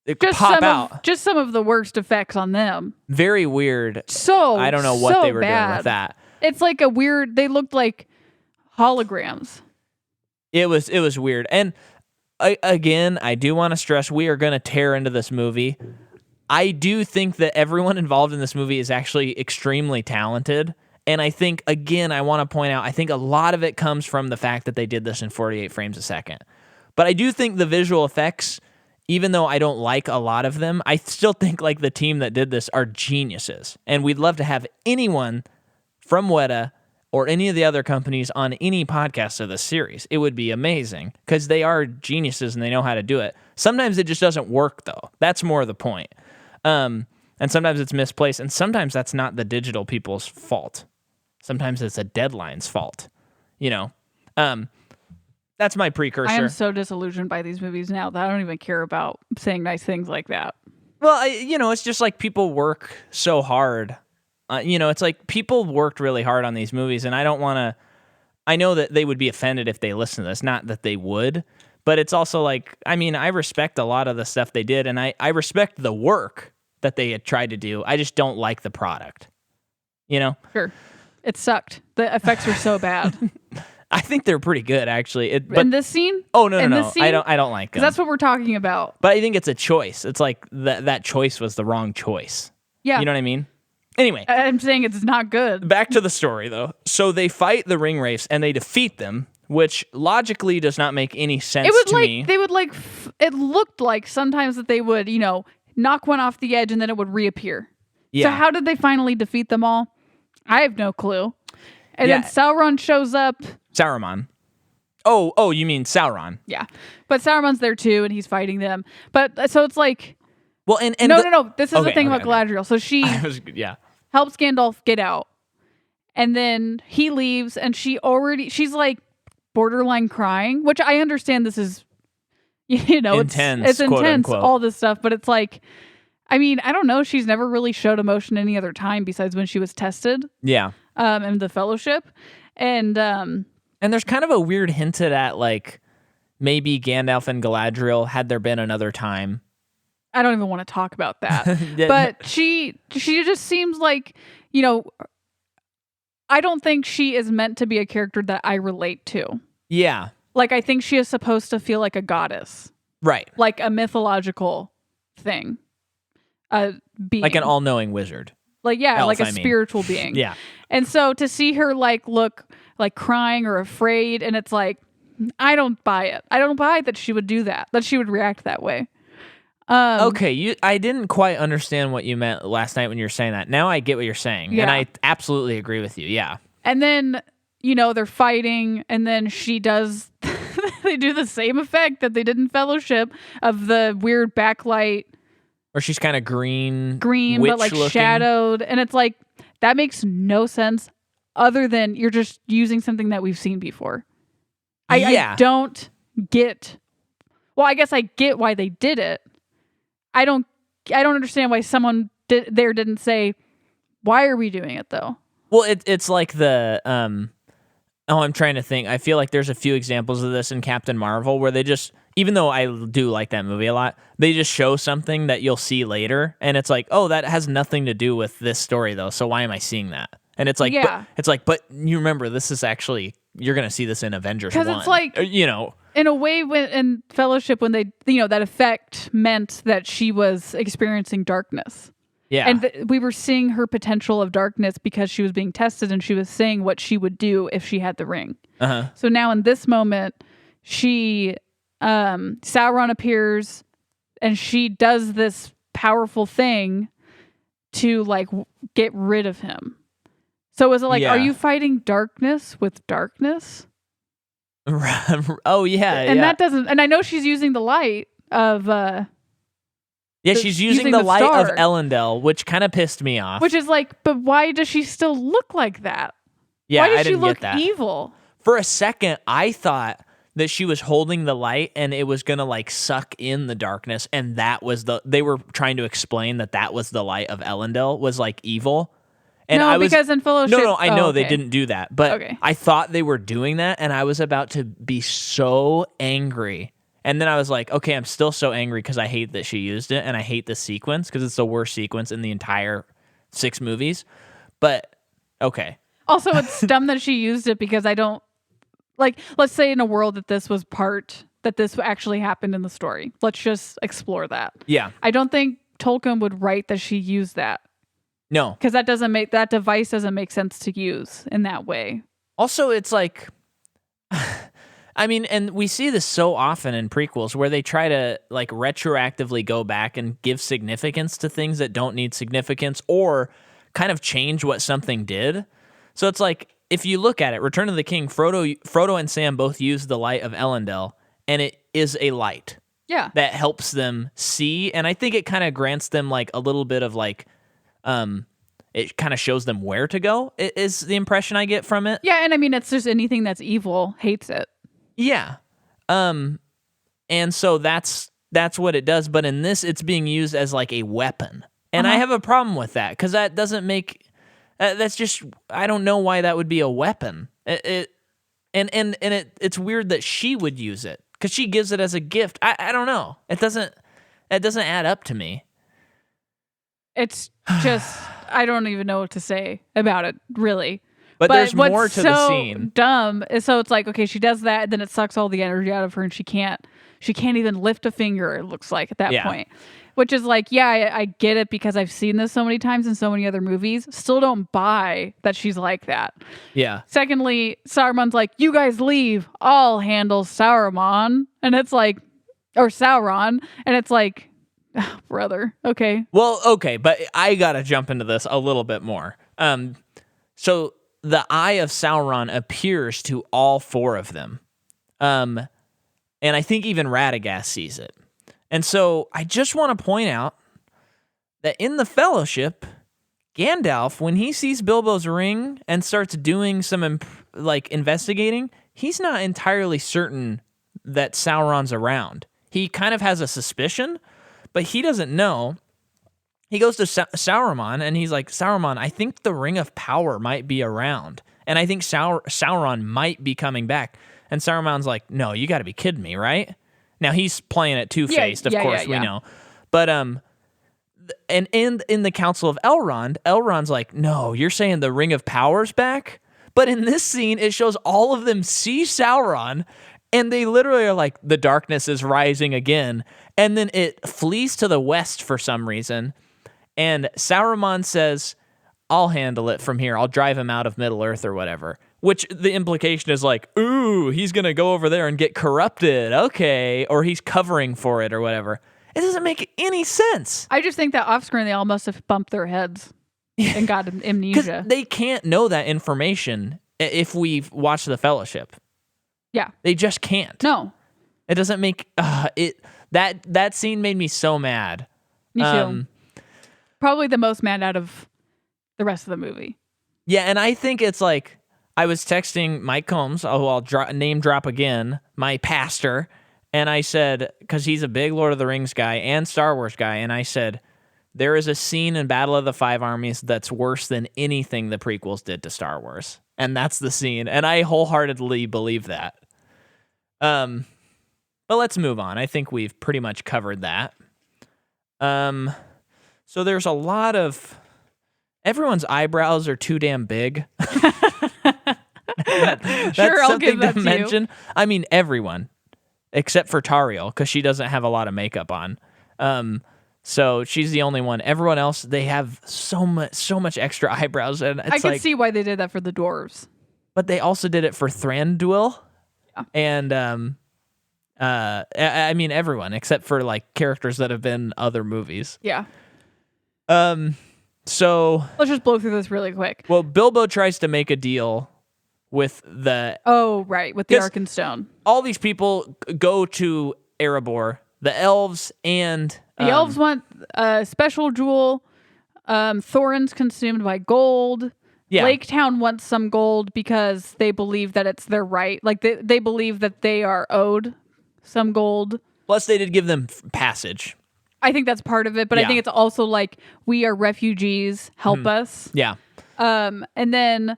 just pop out. Just some of the worst effects on them. Very weird. I don't know what they were doing with that. It's like they looked like holograms. It was weird. And again, I do want to stress we are going to tear into this movie. I do think that everyone involved in this movie is actually extremely talented. And I think, again, I want to point out, I think a lot of it comes from the fact that they did this in 48 frames a second. But I do think the visual effects, even though I don't like a lot of them, I still think like the team that did this are geniuses. And we'd love to have anyone from Weta or any of the other companies on any podcast of this series. It would be amazing because they are geniuses and they know how to do it. Sometimes it just doesn't work, though. That's more the point. And sometimes it's misplaced, and sometimes that's not the digital people's fault. Sometimes it's a deadline's fault, That's my precursor. I am so disillusioned by these movies now that I don't even care about saying nice things like that. Well, it's just like people work so hard. It's like people worked really hard on these movies, and I don't want to. I know that they would be offended if they listen to this. Not that they would, but it's also like, I respect a lot of the stuff they did, and I respect the work that they had tried to do. I just don't like the product. Sure. It sucked. The effects were so bad. I think they're pretty good, actually. In this scene? Oh, no. I don't like them. That's what we're talking about. But I think it's a choice. It's like that choice was the wrong choice. Yeah. You know what I mean? Anyway. I'm saying it's not good. Back to the story, though. So they fight the ring wraiths, and they defeat them, which logically does not make any sense to me. They would it looked like sometimes that they would, knock one off the edge, and then it would reappear. Yeah. So how did they finally defeat them all? I have no clue. And then Sauron shows up. Saruman. Oh, you mean Sauron? Yeah, but Sauron's there too, and he's fighting them. But so it's like, well, and no. This is the thing about Galadriel. So she helps Gandalf get out, and then he leaves, and she's like borderline crying, which I understand. This is, intense, it's intense, unquote. All this stuff, but it's like. I don't know. She's never really showed emotion any other time besides when she was tested. Yeah. In the Fellowship. And there's kind of a weird hinted at, like, maybe Gandalf and Galadriel, had there been another time. I don't even want to talk about that. But she just seems like, I don't think she is meant to be a character that I relate to. Yeah. Like, I think she is supposed to feel like a goddess. Right. Like a mythological thing. Being. Like an all-knowing wizard. Like, like a spiritual being. Yeah. And so to see her look like crying or afraid, and it's like, I don't buy it. I don't buy that she would do that she would react that way. Okay, I didn't quite understand what you meant last night when you were saying that. Now I get what you're saying, and I absolutely agree with you. Yeah. And then they're fighting, and then she does. They do the same effect that they did in Fellowship of the weird backlight. Or she's kind of green, but like looking. shadowed, and it's like that makes no sense other than you're just using something that we've seen before. I don't get. Well, I guess I get why they did it. I don't understand why someone didn't say, why are we doing it though? Well, it's like the I'm trying to think. I feel like there's a few examples of this in Captain Marvel where they just, even though I do like that movie a lot, they just show something that you'll see later, and it's like, oh, that has nothing to do with this story though. So why am I seeing that? And it's like, but you remember, this is actually, you're gonna see this in Avengers 1. Because it's like, in a way, when in Fellowship, when they, that effect meant that she was experiencing darkness. Yeah. And we were seeing her potential of darkness because she was being tested, and she was saying what she would do if she had the ring. Uh-huh. So now in this moment, Sauron appears, and she does this powerful thing to like get rid of him. So is it like, are you fighting darkness with darkness? Oh yeah. And that doesn't, and I know she's using the light of, she's using the light of Elendil, which kind of pissed me off. Which is like, but why does she still look like that? Yeah, why does I didn't she look get that. evil? For a second, I thought that she was holding the light and it was gonna like suck in the darkness, and that was they were trying to explain that was the light of Elendil, was like evil. And because in Fellowship... No, I know they didn't do that, but I thought they were doing that, and I was about to be so angry. And then I was like, okay, I'm still so angry because I hate that she used it, and I hate this sequence because it's the worst sequence in the entire 6 movies. But, okay. Also, it's dumb that she used it because I don't... Like, let's say in a world that this actually happened in the story. Let's just explore that. Yeah. I don't think Tolkien would write that she used that. No. Because that device doesn't make sense to use in that way. Also, it's like... I mean, and we see this so often in prequels where they try to like retroactively go back and give significance to things that don't need significance, or kind of change what something did. So it's like, if you look at it, Return of the King, Frodo and Sam both use the light of Elendil, and it is a light. Yeah. That helps them see, and I think it kind of grants them like a little bit of like, it kind of shows them where to go, is the impression I get from it. Yeah, and I mean, it's just anything that's evil hates it. Yeah. And so that's what it does, but in this it's being used as like a weapon. And I have a problem with that cuz that doesn't make that's just, I don't know why that would be a weapon. It's weird that she would use it cuz she gives it as a gift. I don't know. It doesn't add up to me. It's just I don't even know what to say about it, really. But there's more to the scene. Dumb is, so it's like, okay, she does that, and then it sucks all the energy out of her, and she can't even lift a finger, it looks like, at that point. Which is like, yeah, I get it because I've seen this so many times in so many other movies. Still don't buy that she's like that. Yeah. Secondly, Saruman's like, you guys leave, I'll handle Sauron. And it's like, or Sauron, and it's like, oh, brother, okay. Well, okay, but I gotta jump into this a little bit more. So the Eye of Sauron appears to all 4 of them. And I think even Radagast sees it. And so I just want to point out that in the Fellowship, Gandalf, when he sees Bilbo's ring and starts doing some investigating, he's not entirely certain that Sauron's around. He kind of has a suspicion, but he doesn't know. He goes to Saruman, and he's like, Saruman, I think the Ring of Power might be around, and I think Sauron might be coming back. And Saruman's like, no, you got to be kidding me, right? Now, he's playing it two-faced, of course, we know. But, and in the Council of Elrond, Elrond's like, no, you're saying the Ring of Power's back? But in this scene, it shows all of them see Sauron, and they literally are like, the darkness is rising again. And then it flees to the west for some reason. And Saruman says, I'll handle it from here. I'll drive him out of Middle-earth or whatever. Which the implication is like, ooh, he's going to go over there and get corrupted. Okay. Or he's covering for it or whatever. It doesn't make any sense. I just think that off-screen they all must have bumped their heads and got amnesia. Because they can't know that information if we've watched The Fellowship. Yeah. They just can't. No. It doesn't make... That scene made me so mad. Me too. Probably the most mad out of the rest of the movie. Yeah, and I think it's like, I was texting Mike Combs, who I'll name drop again, my pastor, and I said, because he's a big Lord of the Rings guy and Star Wars guy, and I said, there is a scene in Battle of the Five Armies that's worse than anything the prequels did to Star Wars. And that's the scene. And I wholeheartedly believe that. But let's move on. I think we've pretty much covered that. So there's a lot of... Everyone's eyebrows are too damn big. That's sure, I'll give something that to to mention. you. I mean, everyone. Except for Tariel, because she doesn't have a lot of makeup on. So she's the only one. Everyone else, they have so much extra eyebrows, and it's I can see why they did that for the dwarves. But they also did it for Thranduil, Yeah. and I mean everyone except for like characters that have been other movies. Yeah. So Let's just blow through this really quick. well, Bilbo tries to make a deal with the Oh, right, with the 'Cause- Arkenstone. all these people go to Erebor, the elves and The elves want a special jewel. Thorin's consumed by gold. Yeah. Lake Town wants some gold because they believe that it's their right. Like they believe that they are owed some gold. Plus they did give them passage. I think that's part of it, but I Yeah. think it's also like we are refugees. Help us. Yeah. And then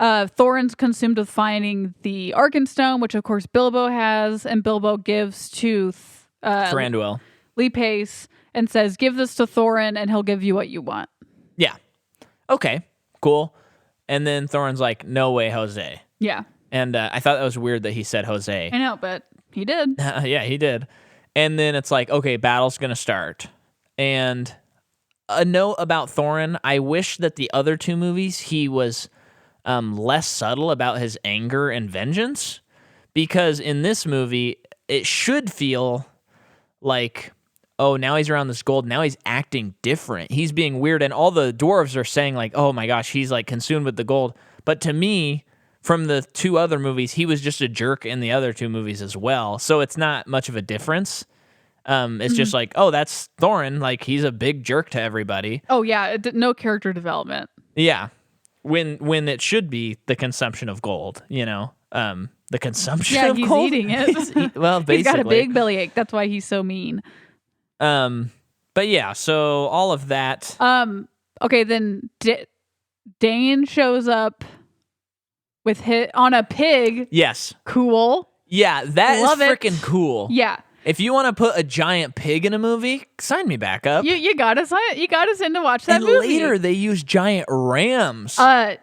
Thorin's consumed with finding the Arkenstone, which of course Bilbo has, and Bilbo gives to Thranduil. Lee Pace and says, "Give this to Thorin, and he'll give you what you want." Yeah. Okay. Cool. And then Thorin's like, "No way, Jose." Yeah, And I thought that was weird that he said Jose. I know, but he did. Yeah, he did. And then it's like, okay, battle's gonna start. And a note about Thorin: I wish that the other two movies he was less subtle about his anger and vengeance, because in this movie it should feel like, oh, now he's around this gold, now he's acting different, he's being weird, and all the dwarves are saying like, oh my gosh, he's like consumed with the gold. But to me, from the two other movies, he was just a jerk in the other two movies as well, so it's not much of a difference. It's just like, oh, that's Thorin, like he's a big jerk to everybody. Oh yeah, no character development. Yeah, when it should be the consumption of gold, you know, the consumption Yeah, of he's gold. eating it. Well, basically, He's got a big bellyache. That's why he's so mean. But yeah, so all of that. Okay, then Dáin shows up with on a pig. Yes. Cool. Yeah, that Love is it. freaking cool. Yeah. If you want to put a giant pig in a movie, sign me back up. You got us in to watch that and movie. later they use giant rams.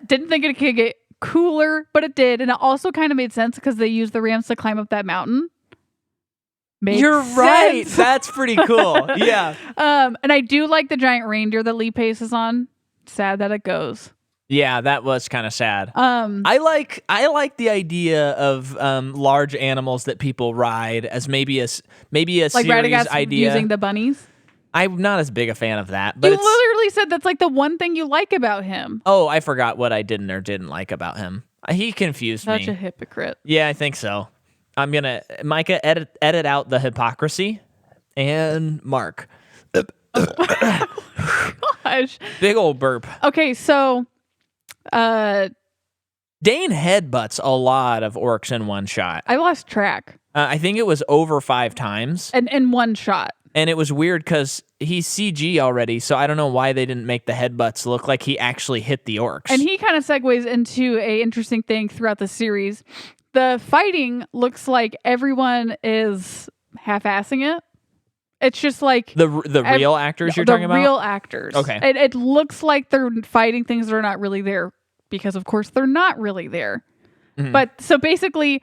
Didn't think it could get cooler, but it did, and it also kind of made sense because they used the rams to climb up that mountain. Makes You're right. sense. That's pretty cool. Yeah. And I do like the giant reindeer that Lee Pace is on. Sad that it goes. Yeah, that was kind of sad. I like the idea of large animals that people ride as maybe a like series Radagast idea. using the bunnies. I'm not as big a fan of that, but You it's, literally said that's like the one thing you like about him. oh, I forgot what I didn't or didn't like about him. He confused Such me. a hypocrite. Yeah, I think so. I'm gonna Micah edit out the hypocrisy and Mark. Gosh. Big old burp. Okay, so Dáin headbutts a lot of orcs in one shot. I lost track. I think it was over 5 times. And in one shot. And it was weird because he's CG already, so I don't know why they didn't make the headbutts look like he actually hit the orcs. And he kind of segues into a interesting thing throughout the series. The fighting looks like everyone is half-assing it. It's just like the real actors you're the talking about? real actors. Okay. It looks like they're fighting things that are not really there because, of course, they're not really there. Mhm. But so basically,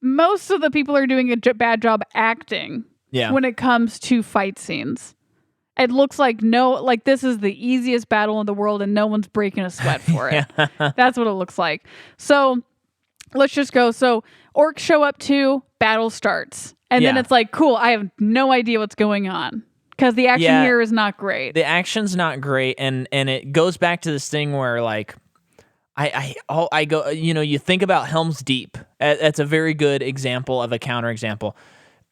most of the people are doing a bad job acting when it comes to fight scenes. It looks like this is the easiest battle in the world and no one's breaking a sweat for it. That's what it looks like. So let's just go. So orcs show up too, battle starts. And then it's like, cool, I have no idea what's going on because the action here is not great. The action's not great, and it goes back to this thing where like I go, you know, you think about Helm's Deep. That's a very good example of a counterexample.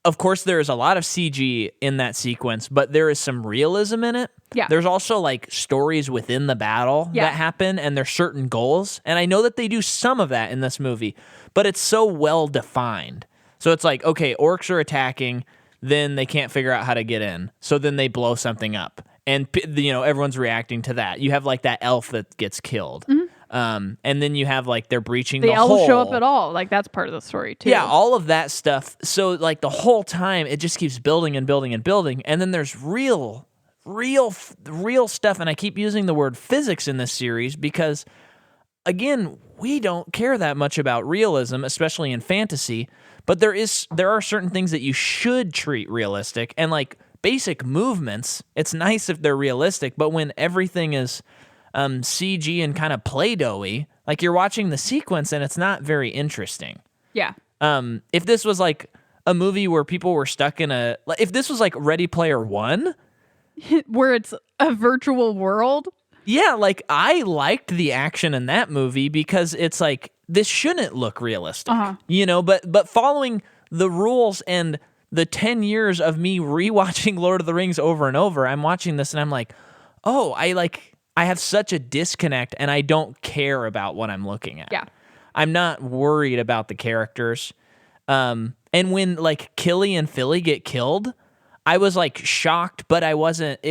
of course, there is a lot of CG in that sequence, but there is some realism in it. Yeah. There's also like stories within the battle that happen, and there's certain goals. And I know that they do some of that in this movie, but it's so well defined. So it's like, okay, orcs are attacking, then they can't figure out how to get in. So then they blow something up. And, everyone's reacting to that. You have like that elf that gets killed. And then you have like they're breaching the elves hole. show up at all. Like that's part of the story too. Yeah, all of that stuff. So like the whole time it just keeps building and building and building. And then there's real stuff. And I keep using the word physics in this series because, again, we don't care that much about realism, especially in fantasy. But there are certain things that you should treat realistic, and like basic movements. It's nice if they're realistic, but when everything is CG and kind of Play-Doh-y, like you're watching the sequence and it's not very interesting. Yeah. If this was like a movie where people were stuck in if this was like Ready Player One, where it's a virtual world. Yeah, like I liked the action in that movie because it's like this shouldn't look realistic, but following the rules and the 10 years of me rewatching Lord of the Rings over and over, I'm watching this and I'm like, oh, I have such a disconnect and I don't care about what I'm looking at. Yeah. I'm not worried about the characters. And when like Killy and Philly get killed, I was like shocked, but it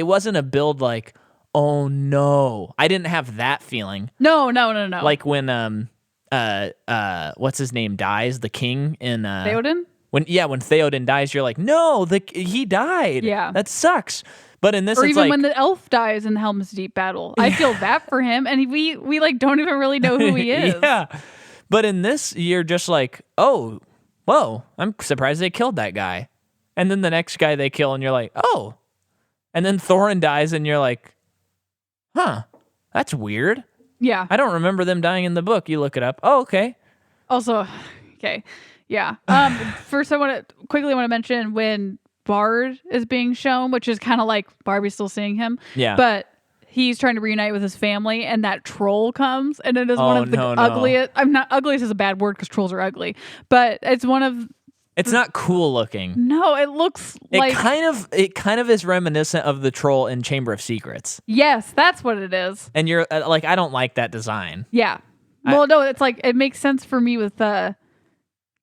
wasn't a build like, oh no. I didn't have that feeling. No. Like when what's his name dies, the king in Theoden? When Theoden dies, you're like, no, he died. Yeah. That sucks. But in this, or it's even like, when the elf dies in Helm's Deep battle, I feel that for him, and we like don't even really know who he is. Yeah. But in this, you're just like, oh, whoa, I'm surprised they killed that guy. And then the next guy they kill, and you're like, oh. And then Thorin dies, and you're like, huh, that's weird. Yeah. I don't remember them dying in the book. You look it up. Oh, okay. Also, okay. Yeah. First, I want to mention when Bard is being shown, which is kind of like Barbie's still seeing him. Yeah. But he's trying to reunite with his family, and that troll comes, and it is one of the ugliest. I'm not ugliest is a bad word because trolls are ugly, but it's one of. It's not cool looking. No, it looks like it kind of is reminiscent of the troll in Chamber of Secrets. Yes, that's what it is. And you're like, I don't like that design. Yeah. Well, no, it's like it makes sense for me with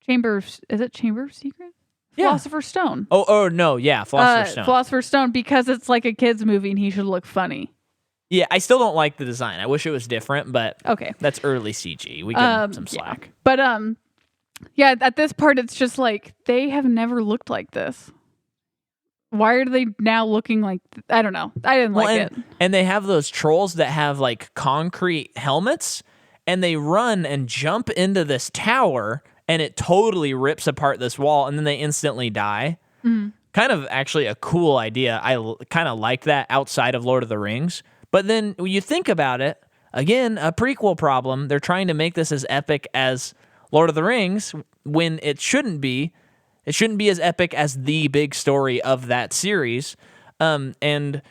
Chamber. Is it Chamber of Secrets? Yeah. Philosopher's Stone. Oh no, yeah, Philosopher's Stone. Philosopher's Stone, because it's like a kid's movie and he should look funny. Yeah, I still don't like the design. I wish it was different, but okay, that's early CG. We give them some slack. Yeah. But yeah, at this part, it's just like they have never looked like this. Why are they now looking like? I don't know. I didn't like it. And they have those trolls that have like concrete helmets, and they run and jump into this tower. And it totally rips apart this wall, and then they instantly die. Mm-hmm. Kind of actually a cool idea. I kind of like that outside of Lord of the Rings. But then when you think about it, again, a prequel problem. They're trying to make this as epic as Lord of the Rings when it shouldn't be. It shouldn't be as epic as the big story of that series. And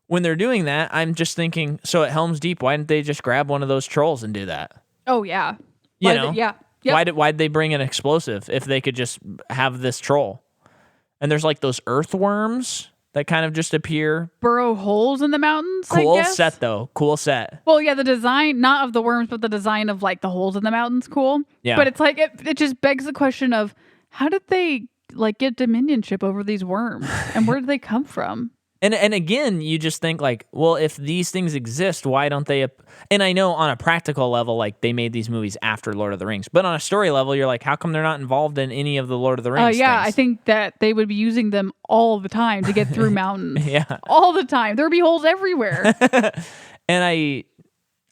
when they're doing that, I'm just thinking, so at Helm's Deep, why didn't they just grab one of those trolls and do that? Oh, yeah. Yeah. Yep. Why'd they bring an explosive if they could just have this troll? And there's like those earthworms that kind of just appear. Burrow holes in the mountains, Cool I guess. set, though. Cool set. Well, yeah, the design, not of the worms, but the design of like the holes in the mountains, cool. Yeah. But it's like, it just begs the question of how did they like get dominionship over these worms? And where did they come from? And again, you just think like, well, if these things exist, why don't they? And I know on a practical level, like they made these movies after Lord of the Rings, but on a story level, you're like, how come they're not involved in any of the Lord of the Rings? Yeah, things? I think that they would be using them all the time to get through mountains. Yeah, all the time. There'd be holes everywhere. And I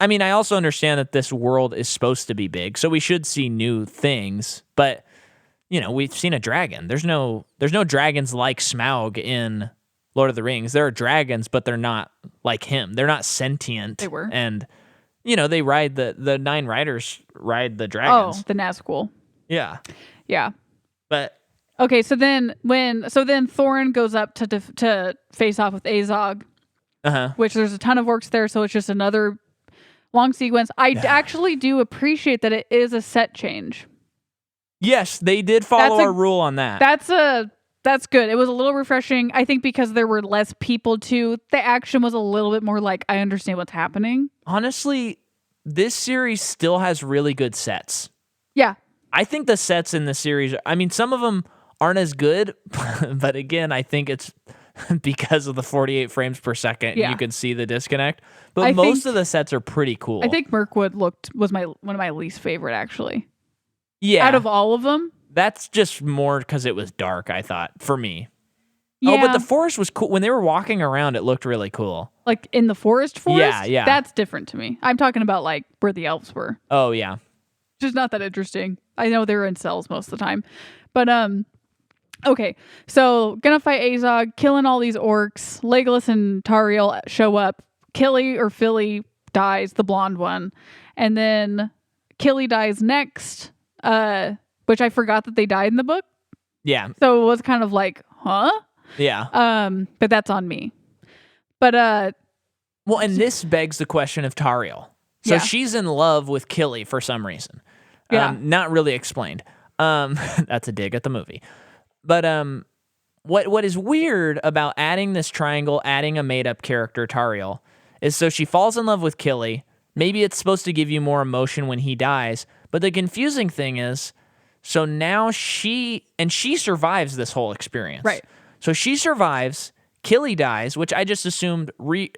mean, I also understand that this world is supposed to be big, so we should see new things. But we've seen a dragon. There's no dragons like Smaug in Lord of the Rings. There are dragons, but they're not like him. They're not sentient. They were. And, they ride the 9 riders ride the dragons. Oh, the Nazgul. Yeah. Yeah. But. Okay, so then Thorin goes up to face off with Azog, which there's a ton of orcs there, so it's just another long sequence. I actually do appreciate that it is a set change. Yes, they did follow our rule on that. That's a that's good. It was a little refreshing. I think because there were less people too, the action was a little bit more like, I understand what's happening. Honestly, this series still has really good sets. Yeah. I think the sets in the series, I mean, some of them aren't as good, but again, I think it's because of the 48 frames per second, you can see the disconnect. But most of the sets are pretty cool. I think Mirkwood was one of my least favorite, actually. Yeah. Out of all of them. That's just more because it was dark, I thought, for me. Yeah. Oh, but the forest was cool. When they were walking around, it looked really cool. Like in the forest? Yeah. That's different to me. I'm talking about like where the elves were. Oh, yeah. Just not that interesting. I know they're in cells most of the time. But, okay. So, gonna fight Azog, killing all these orcs. Legolas and Tauriel show up. Killy or Philly dies, the blonde one. And then Killy dies next, which I forgot that they died in the book. Yeah. So it was kind of like, huh? Yeah. But that's on me. But well, and this begs the question of Tauriel. So she's in love with Killy for some reason. Not really explained. That's a dig at the movie. But what is weird about adding this triangle, adding a made-up character, Tauriel, is so she falls in love with Killy. Maybe it's supposed to give you more emotion when he dies. But the confusing thing is, so now she survives this whole experience. Right. So she survives. Killy dies, which I just assumed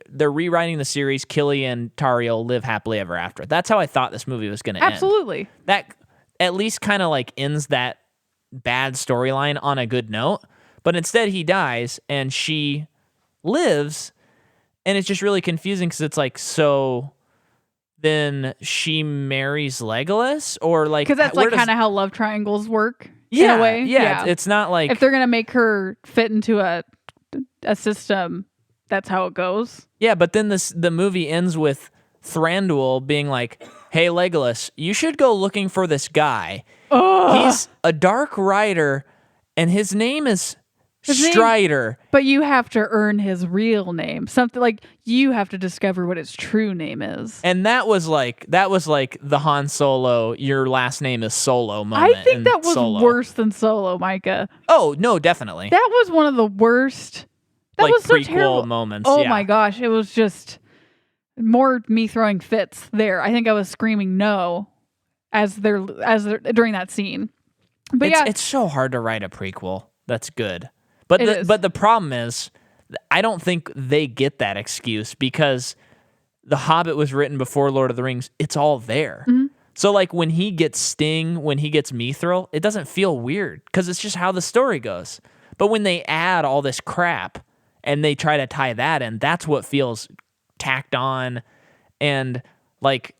they're rewriting the series. Killy and Tauriel live happily ever after. That's how I thought this movie was going to end. Absolutely. That at least kind of like ends that bad storyline on a good note. But instead he dies and she lives, and it's just really confusing because it's like, so then she marries Legolas, or like, because that's like kind of how love triangles work. Yeah, in a way. Yeah. It's not like if they're gonna make her fit into a system, that's how it goes. Yeah, but then the movie ends with Thranduil being like, "Hey Legolas, you should go looking for this guy. He's a dark rider, and his name is Strider. But you have to earn his real name. Something like you have to discover what his true name is." And that was like the Han Solo, your last name is Solo moment. I think that was worse than Solo, Micah. Oh, no, definitely. That was one of the worst. That like was so prequel terrible. Moments. Oh my gosh, it was just more me throwing fits there. I think I was screaming no as they're during that scene. But it's so hard to write a prequel that's good. But the problem is, I don't think they get that excuse because The Hobbit was written before Lord of the Rings. It's all there. Mm-hmm. So like when he gets Sting, when he gets Mithril, it doesn't feel weird because it's just how the story goes. But when they add all this crap and they try to tie that in, that's what feels tacked on, and like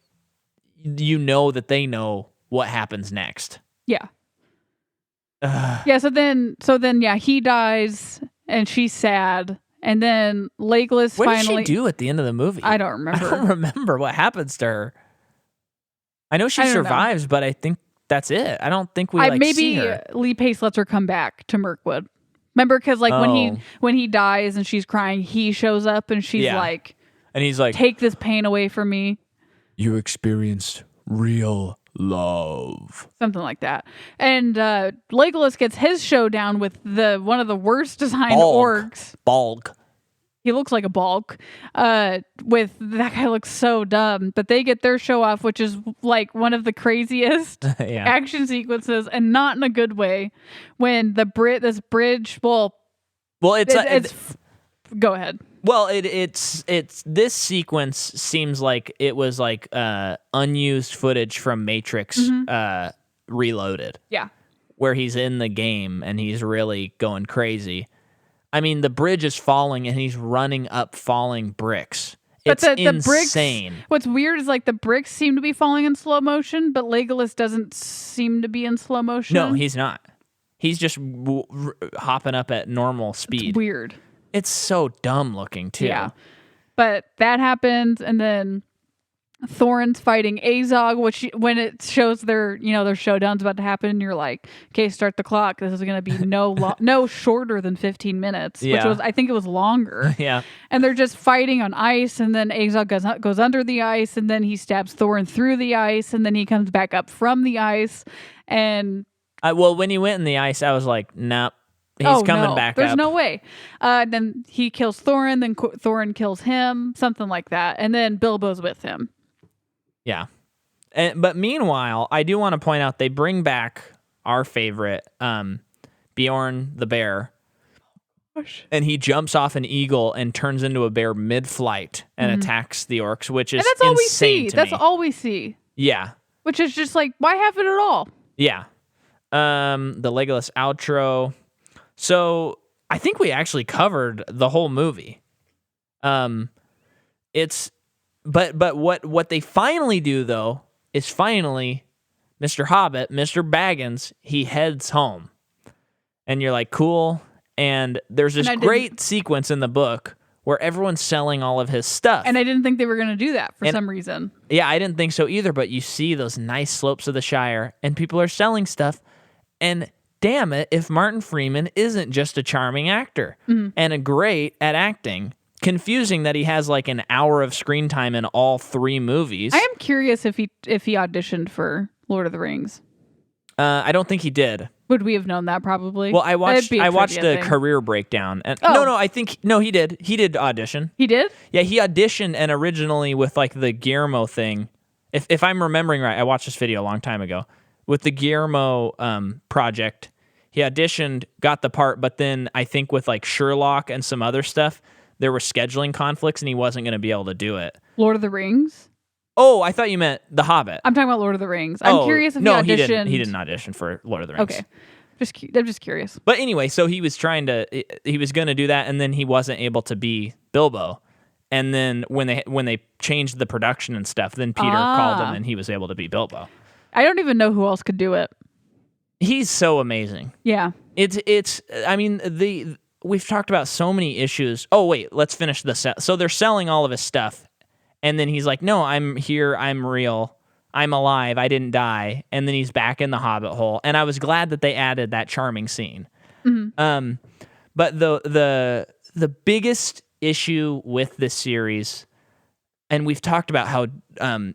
that they know what happens next. Yeah. Yeah, so then he dies and she's sad, and then Legolas what finally. What did she do at the end of the movie? I don't remember. I don't remember what happens to her. I know she survives, but I think that's it. I don't think we see her. Maybe Lee Pace lets her come back to Mirkwood. Remember, because like when he dies and she's crying, he shows up and she's like, and he's like, "Take this pain away from me." You experienced real love, something like that. And Legolas gets his showdown with one of the worst designed orcs. Balg. He looks like a Balk. With that guy looks so dumb, but they get their show off, which is like one of the craziest action sequences, and not in a good way. When this bridge, well, it's go ahead. Well, it's this sequence seems like it was like unused footage from Matrix Reloaded. Yeah. Where he's in the game and he's really going crazy. I mean, the bridge is falling and he's running up falling bricks. It's insane. Bricks, what's weird is like the bricks seem to be falling in slow motion, but Legolas doesn't seem to be in slow motion. No, he's not. He's just hopping up at normal speed. It's weird. It's so dumb looking too. Yeah. But that happens, and then Thorin's fighting Azog, which when it shows their showdown's about to happen, and you're like, okay, start the clock. This is going to be no shorter than 15 minutes, which was, I think it was longer. Yeah. And they're just fighting on ice, and then Azog goes under the ice, and then he stabs Thorin through the ice, and then he comes back up from the ice. And when he went in the ice, I was like, nope. He's coming back There's up. no way. Then he kills Thorin, then Thorin kills him, something like that. And then Bilbo's with him. Yeah. But meanwhile, I do want to point out they bring back our favorite, Bjorn the bear. And he jumps off an eagle and turns into a bear mid-flight and attacks the orcs, which is that's all we insane see. to That's me. all we see. Yeah. Which is just like, why have it at all? Yeah. The Legolas outro. So I think we actually covered the whole movie. It's but what they finally do though is finally Mr. Hobbit, Mr. Baggins, he heads home. And you're like, cool. And there's this great sequence in the book where everyone's selling all of his stuff. And I didn't think they were going to do that for some reason. Yeah, I didn't think so either, but you see those nice slopes of the Shire, and people are selling stuff. And damn it, if Martin Freeman isn't just a charming actor and a great at acting. Confusing that he has like an hour of screen time in all 3 movies. I am curious if he auditioned for Lord of the Rings. I don't think he did. Would we have known that probably? Well, I watched a career breakdown. And no, he did. He did audition. He did? Yeah, he auditioned, and originally with like the Guillermo thing. If I'm remembering right, I watched this video a long time ago. With the Guillermo project, he auditioned, got the part, but then I think with like Sherlock and some other stuff, there were scheduling conflicts and he wasn't going to be able to do it. Lord of the Rings? Oh, I thought you meant The Hobbit. I'm talking about Lord of the Rings. I'm curious if he auditioned. He didn't audition for Lord of the Rings. Okay. I'm just curious. But anyway, so he was going to do that, and then he wasn't able to be Bilbo. And then when they changed the production and stuff, then Peter called him and he was able to be Bilbo. I don't even know who else could do it. He's so amazing. Yeah. I mean, we've talked about so many issues. Oh, wait, let's finish the set. So they're selling all of his stuff. And then he's like, no, I'm here. I'm real. I'm alive. I didn't die. And then he's back in the Hobbit hole. And I was glad that they added that charming scene. Mm-hmm. But the biggest issue with this series, and we've talked about how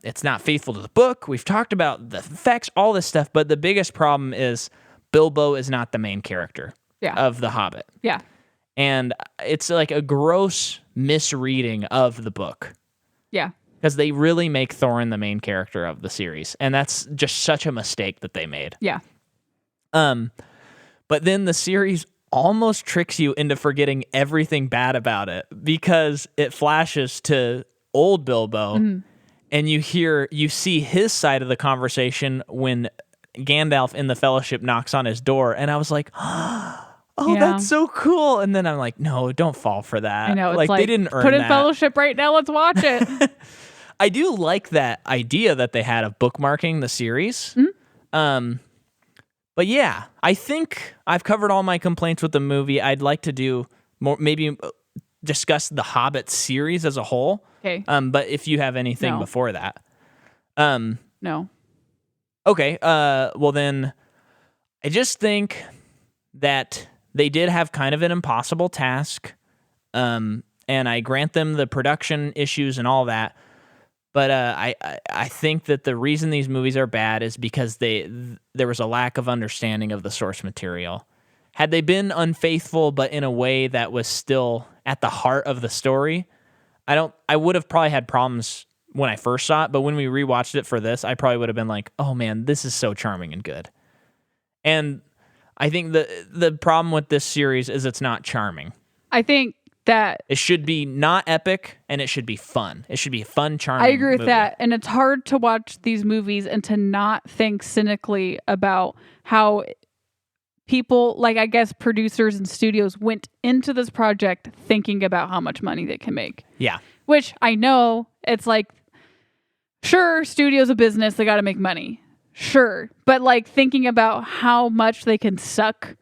it's not faithful to the book. We've talked about the effects, all this stuff. But the biggest problem is Bilbo is not the main character of The Hobbit. Yeah. And it's like a gross misreading of the book. Yeah. Because they really make Thorin the main character of the series. And that's just such a mistake that they made. Yeah. But then the series almost tricks you into forgetting everything bad about it because it flashes to old Bilbo and you see his side of the conversation when Gandalf in the Fellowship knocks on his door. And I was like, that's so cool. And then I'm like, no, don't fall for that. I know. It's like they didn't earn that. Put in Fellowship right now. Let's watch it. I do like that idea that they had of bookmarking the series. But yeah, I think I've covered all my complaints with the movie. I'd like to do more, maybe discuss the Hobbit series as a whole. Okay. But if you have anything before that. No. Okay. Well then, I just think that they did have kind of an impossible task. And I grant them the production issues and all that. But I think that the reason these movies are bad is because there was a lack of understanding of the source material. Had they been unfaithful, but in a way that was still at the heart of the story, I would have probably had problems when I first saw it. But when we rewatched it for this, I probably would have been like, "Oh man, this is so charming and good." And I think the problem with this series is it's not charming. I think that it should be not epic and it should be fun. It should be a fun, charming I agree with movie. that. And it's hard to watch these movies and to not think cynically about how people, like I guess producers and studios, went into this project thinking about how much money they can make. Yeah. Which I know it's like, sure, studio's a business, they got to make money. Sure. But like thinking about how much they can suck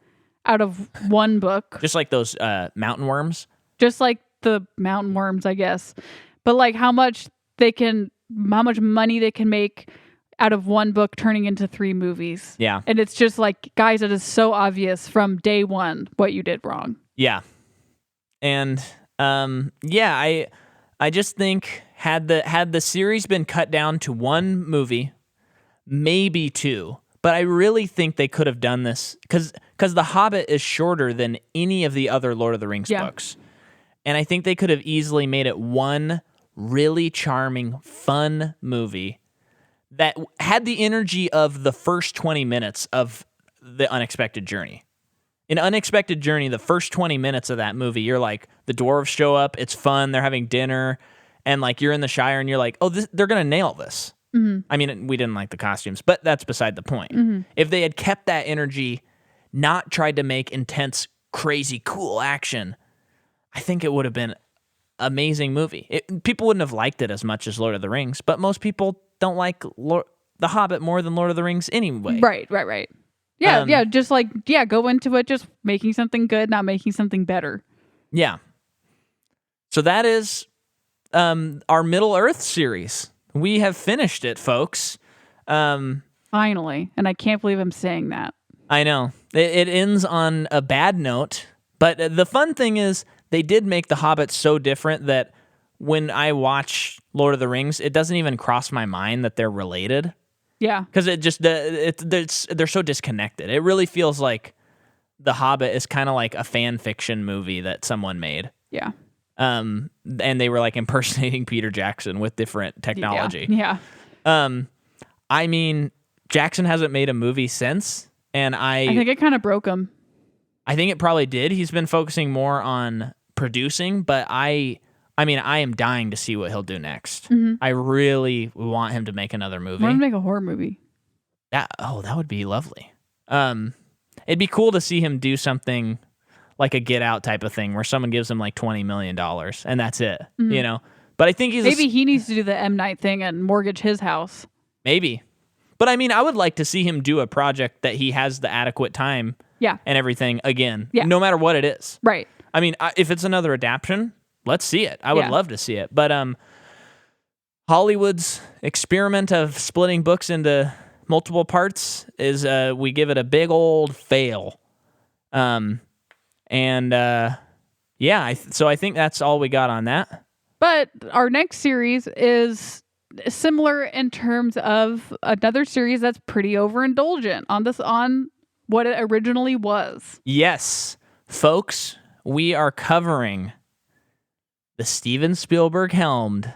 out of one book. Just like those mountain worms. Just like the mountain worms, I guess. But like how much money they can make out of one book turning into 3 movies. Yeah. And it's just like, guys, it is so obvious from day one what you did wrong. Yeah. And I just think had the series been cut down to 1 movie, maybe 2, But I really think they could have done this because The Hobbit is shorter than any of the other Lord of the Rings books. And I think they could have easily made it one really charming, fun movie that had the energy of the first 20 minutes of The Unexpected Journey. In Unexpected Journey, the first 20 minutes of that movie, you're like, the dwarves show up, it's fun, they're having dinner, and like you're in the Shire and you're like, oh, they're going to nail this. Mm-hmm. I mean, we didn't like the costumes, but that's beside the point. Mm-hmm. If they had kept that energy, not tried to make intense, crazy, cool action, I think it would have been an amazing movie. People wouldn't have liked it as much as Lord of the Rings, but most people don't like The Hobbit more than Lord of the Rings anyway. Right. Yeah, just go into it just making something good, not making something better. Yeah. So that is our Middle-earth series. We have finished it, folks. Finally. And I can't believe I'm saying that. I know. It ends on a bad note, but the fun thing is they did make The Hobbit so different that when I watch Lord of the Rings, it doesn't even cross my mind that they're related. Yeah. Because they're so disconnected. It really feels like The Hobbit is kind of like a fan fiction movie that someone made. Yeah. And they were like impersonating Peter Jackson with different technology. Yeah. I mean, Jackson hasn't made a movie since, and I think it kind of broke him. I think it probably did. He's been focusing more on producing, but I am dying to see what he'll do next. Mm-hmm. I really want him to make another movie. I want to make a horror movie. That would be lovely. It'd be cool to see him do something like a Get Out type of thing where someone gives him like $20 million and that's it, you know? But I think maybe he needs to do the M. Night thing and mortgage his house. Maybe. But I mean, I would like to see him do a project that he has the adequate time and everything again, no matter what it is. Right. I mean, if it's another adaptation, let's see it. I would love to see it. But Hollywood's experiment of splitting books into multiple parts is we give it a big old fail. So I think that's all we got on that. But our next series is similar in terms of another series that's pretty overindulgent on what it originally was. Yes, folks, we are covering the Steven Spielberg helmed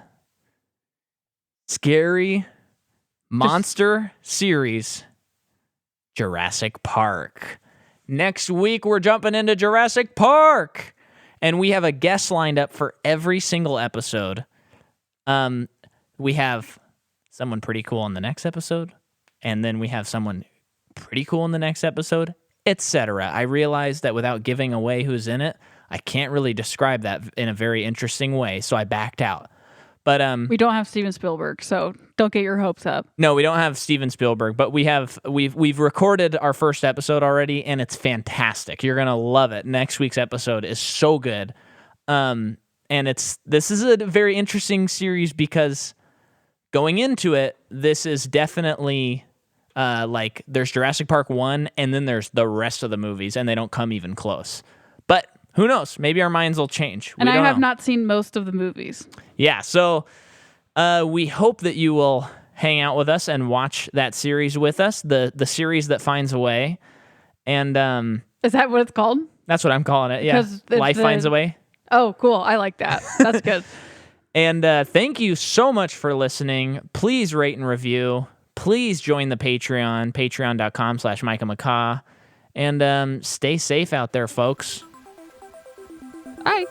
scary monster series, Jurassic Park. Next week, we're jumping into Jurassic Park. And we have a guest lined up for every single episode. We have someone pretty cool in the next episode. And then we have someone pretty cool in the next episode, etc. I realized that without giving away who's in it, I can't really describe that in a very interesting way. So I backed out. But we don't have Steven Spielberg, so don't get your hopes up. No, we don't have Steven Spielberg, but we've recorded our first episode already, and it's fantastic. You're gonna love it. Next week's episode is so good, and this is a very interesting series because going into it, this is definitely like there's Jurassic Park 1, and then there's the rest of the movies, and they don't come even close. But who knows? Maybe our minds will change. And I have not seen most of the movies. Yeah, so we hope that you will hang out with us and watch that series with us, the series that finds a way. And is that what it's called? That's what I'm calling it. Yeah, Life Finds a Way. Oh, cool. I like that. That's good. And thank you so much for listening. Please rate and review. Please join the Patreon, patreon.com/Micah McCaw. And stay safe out there, folks. Bye.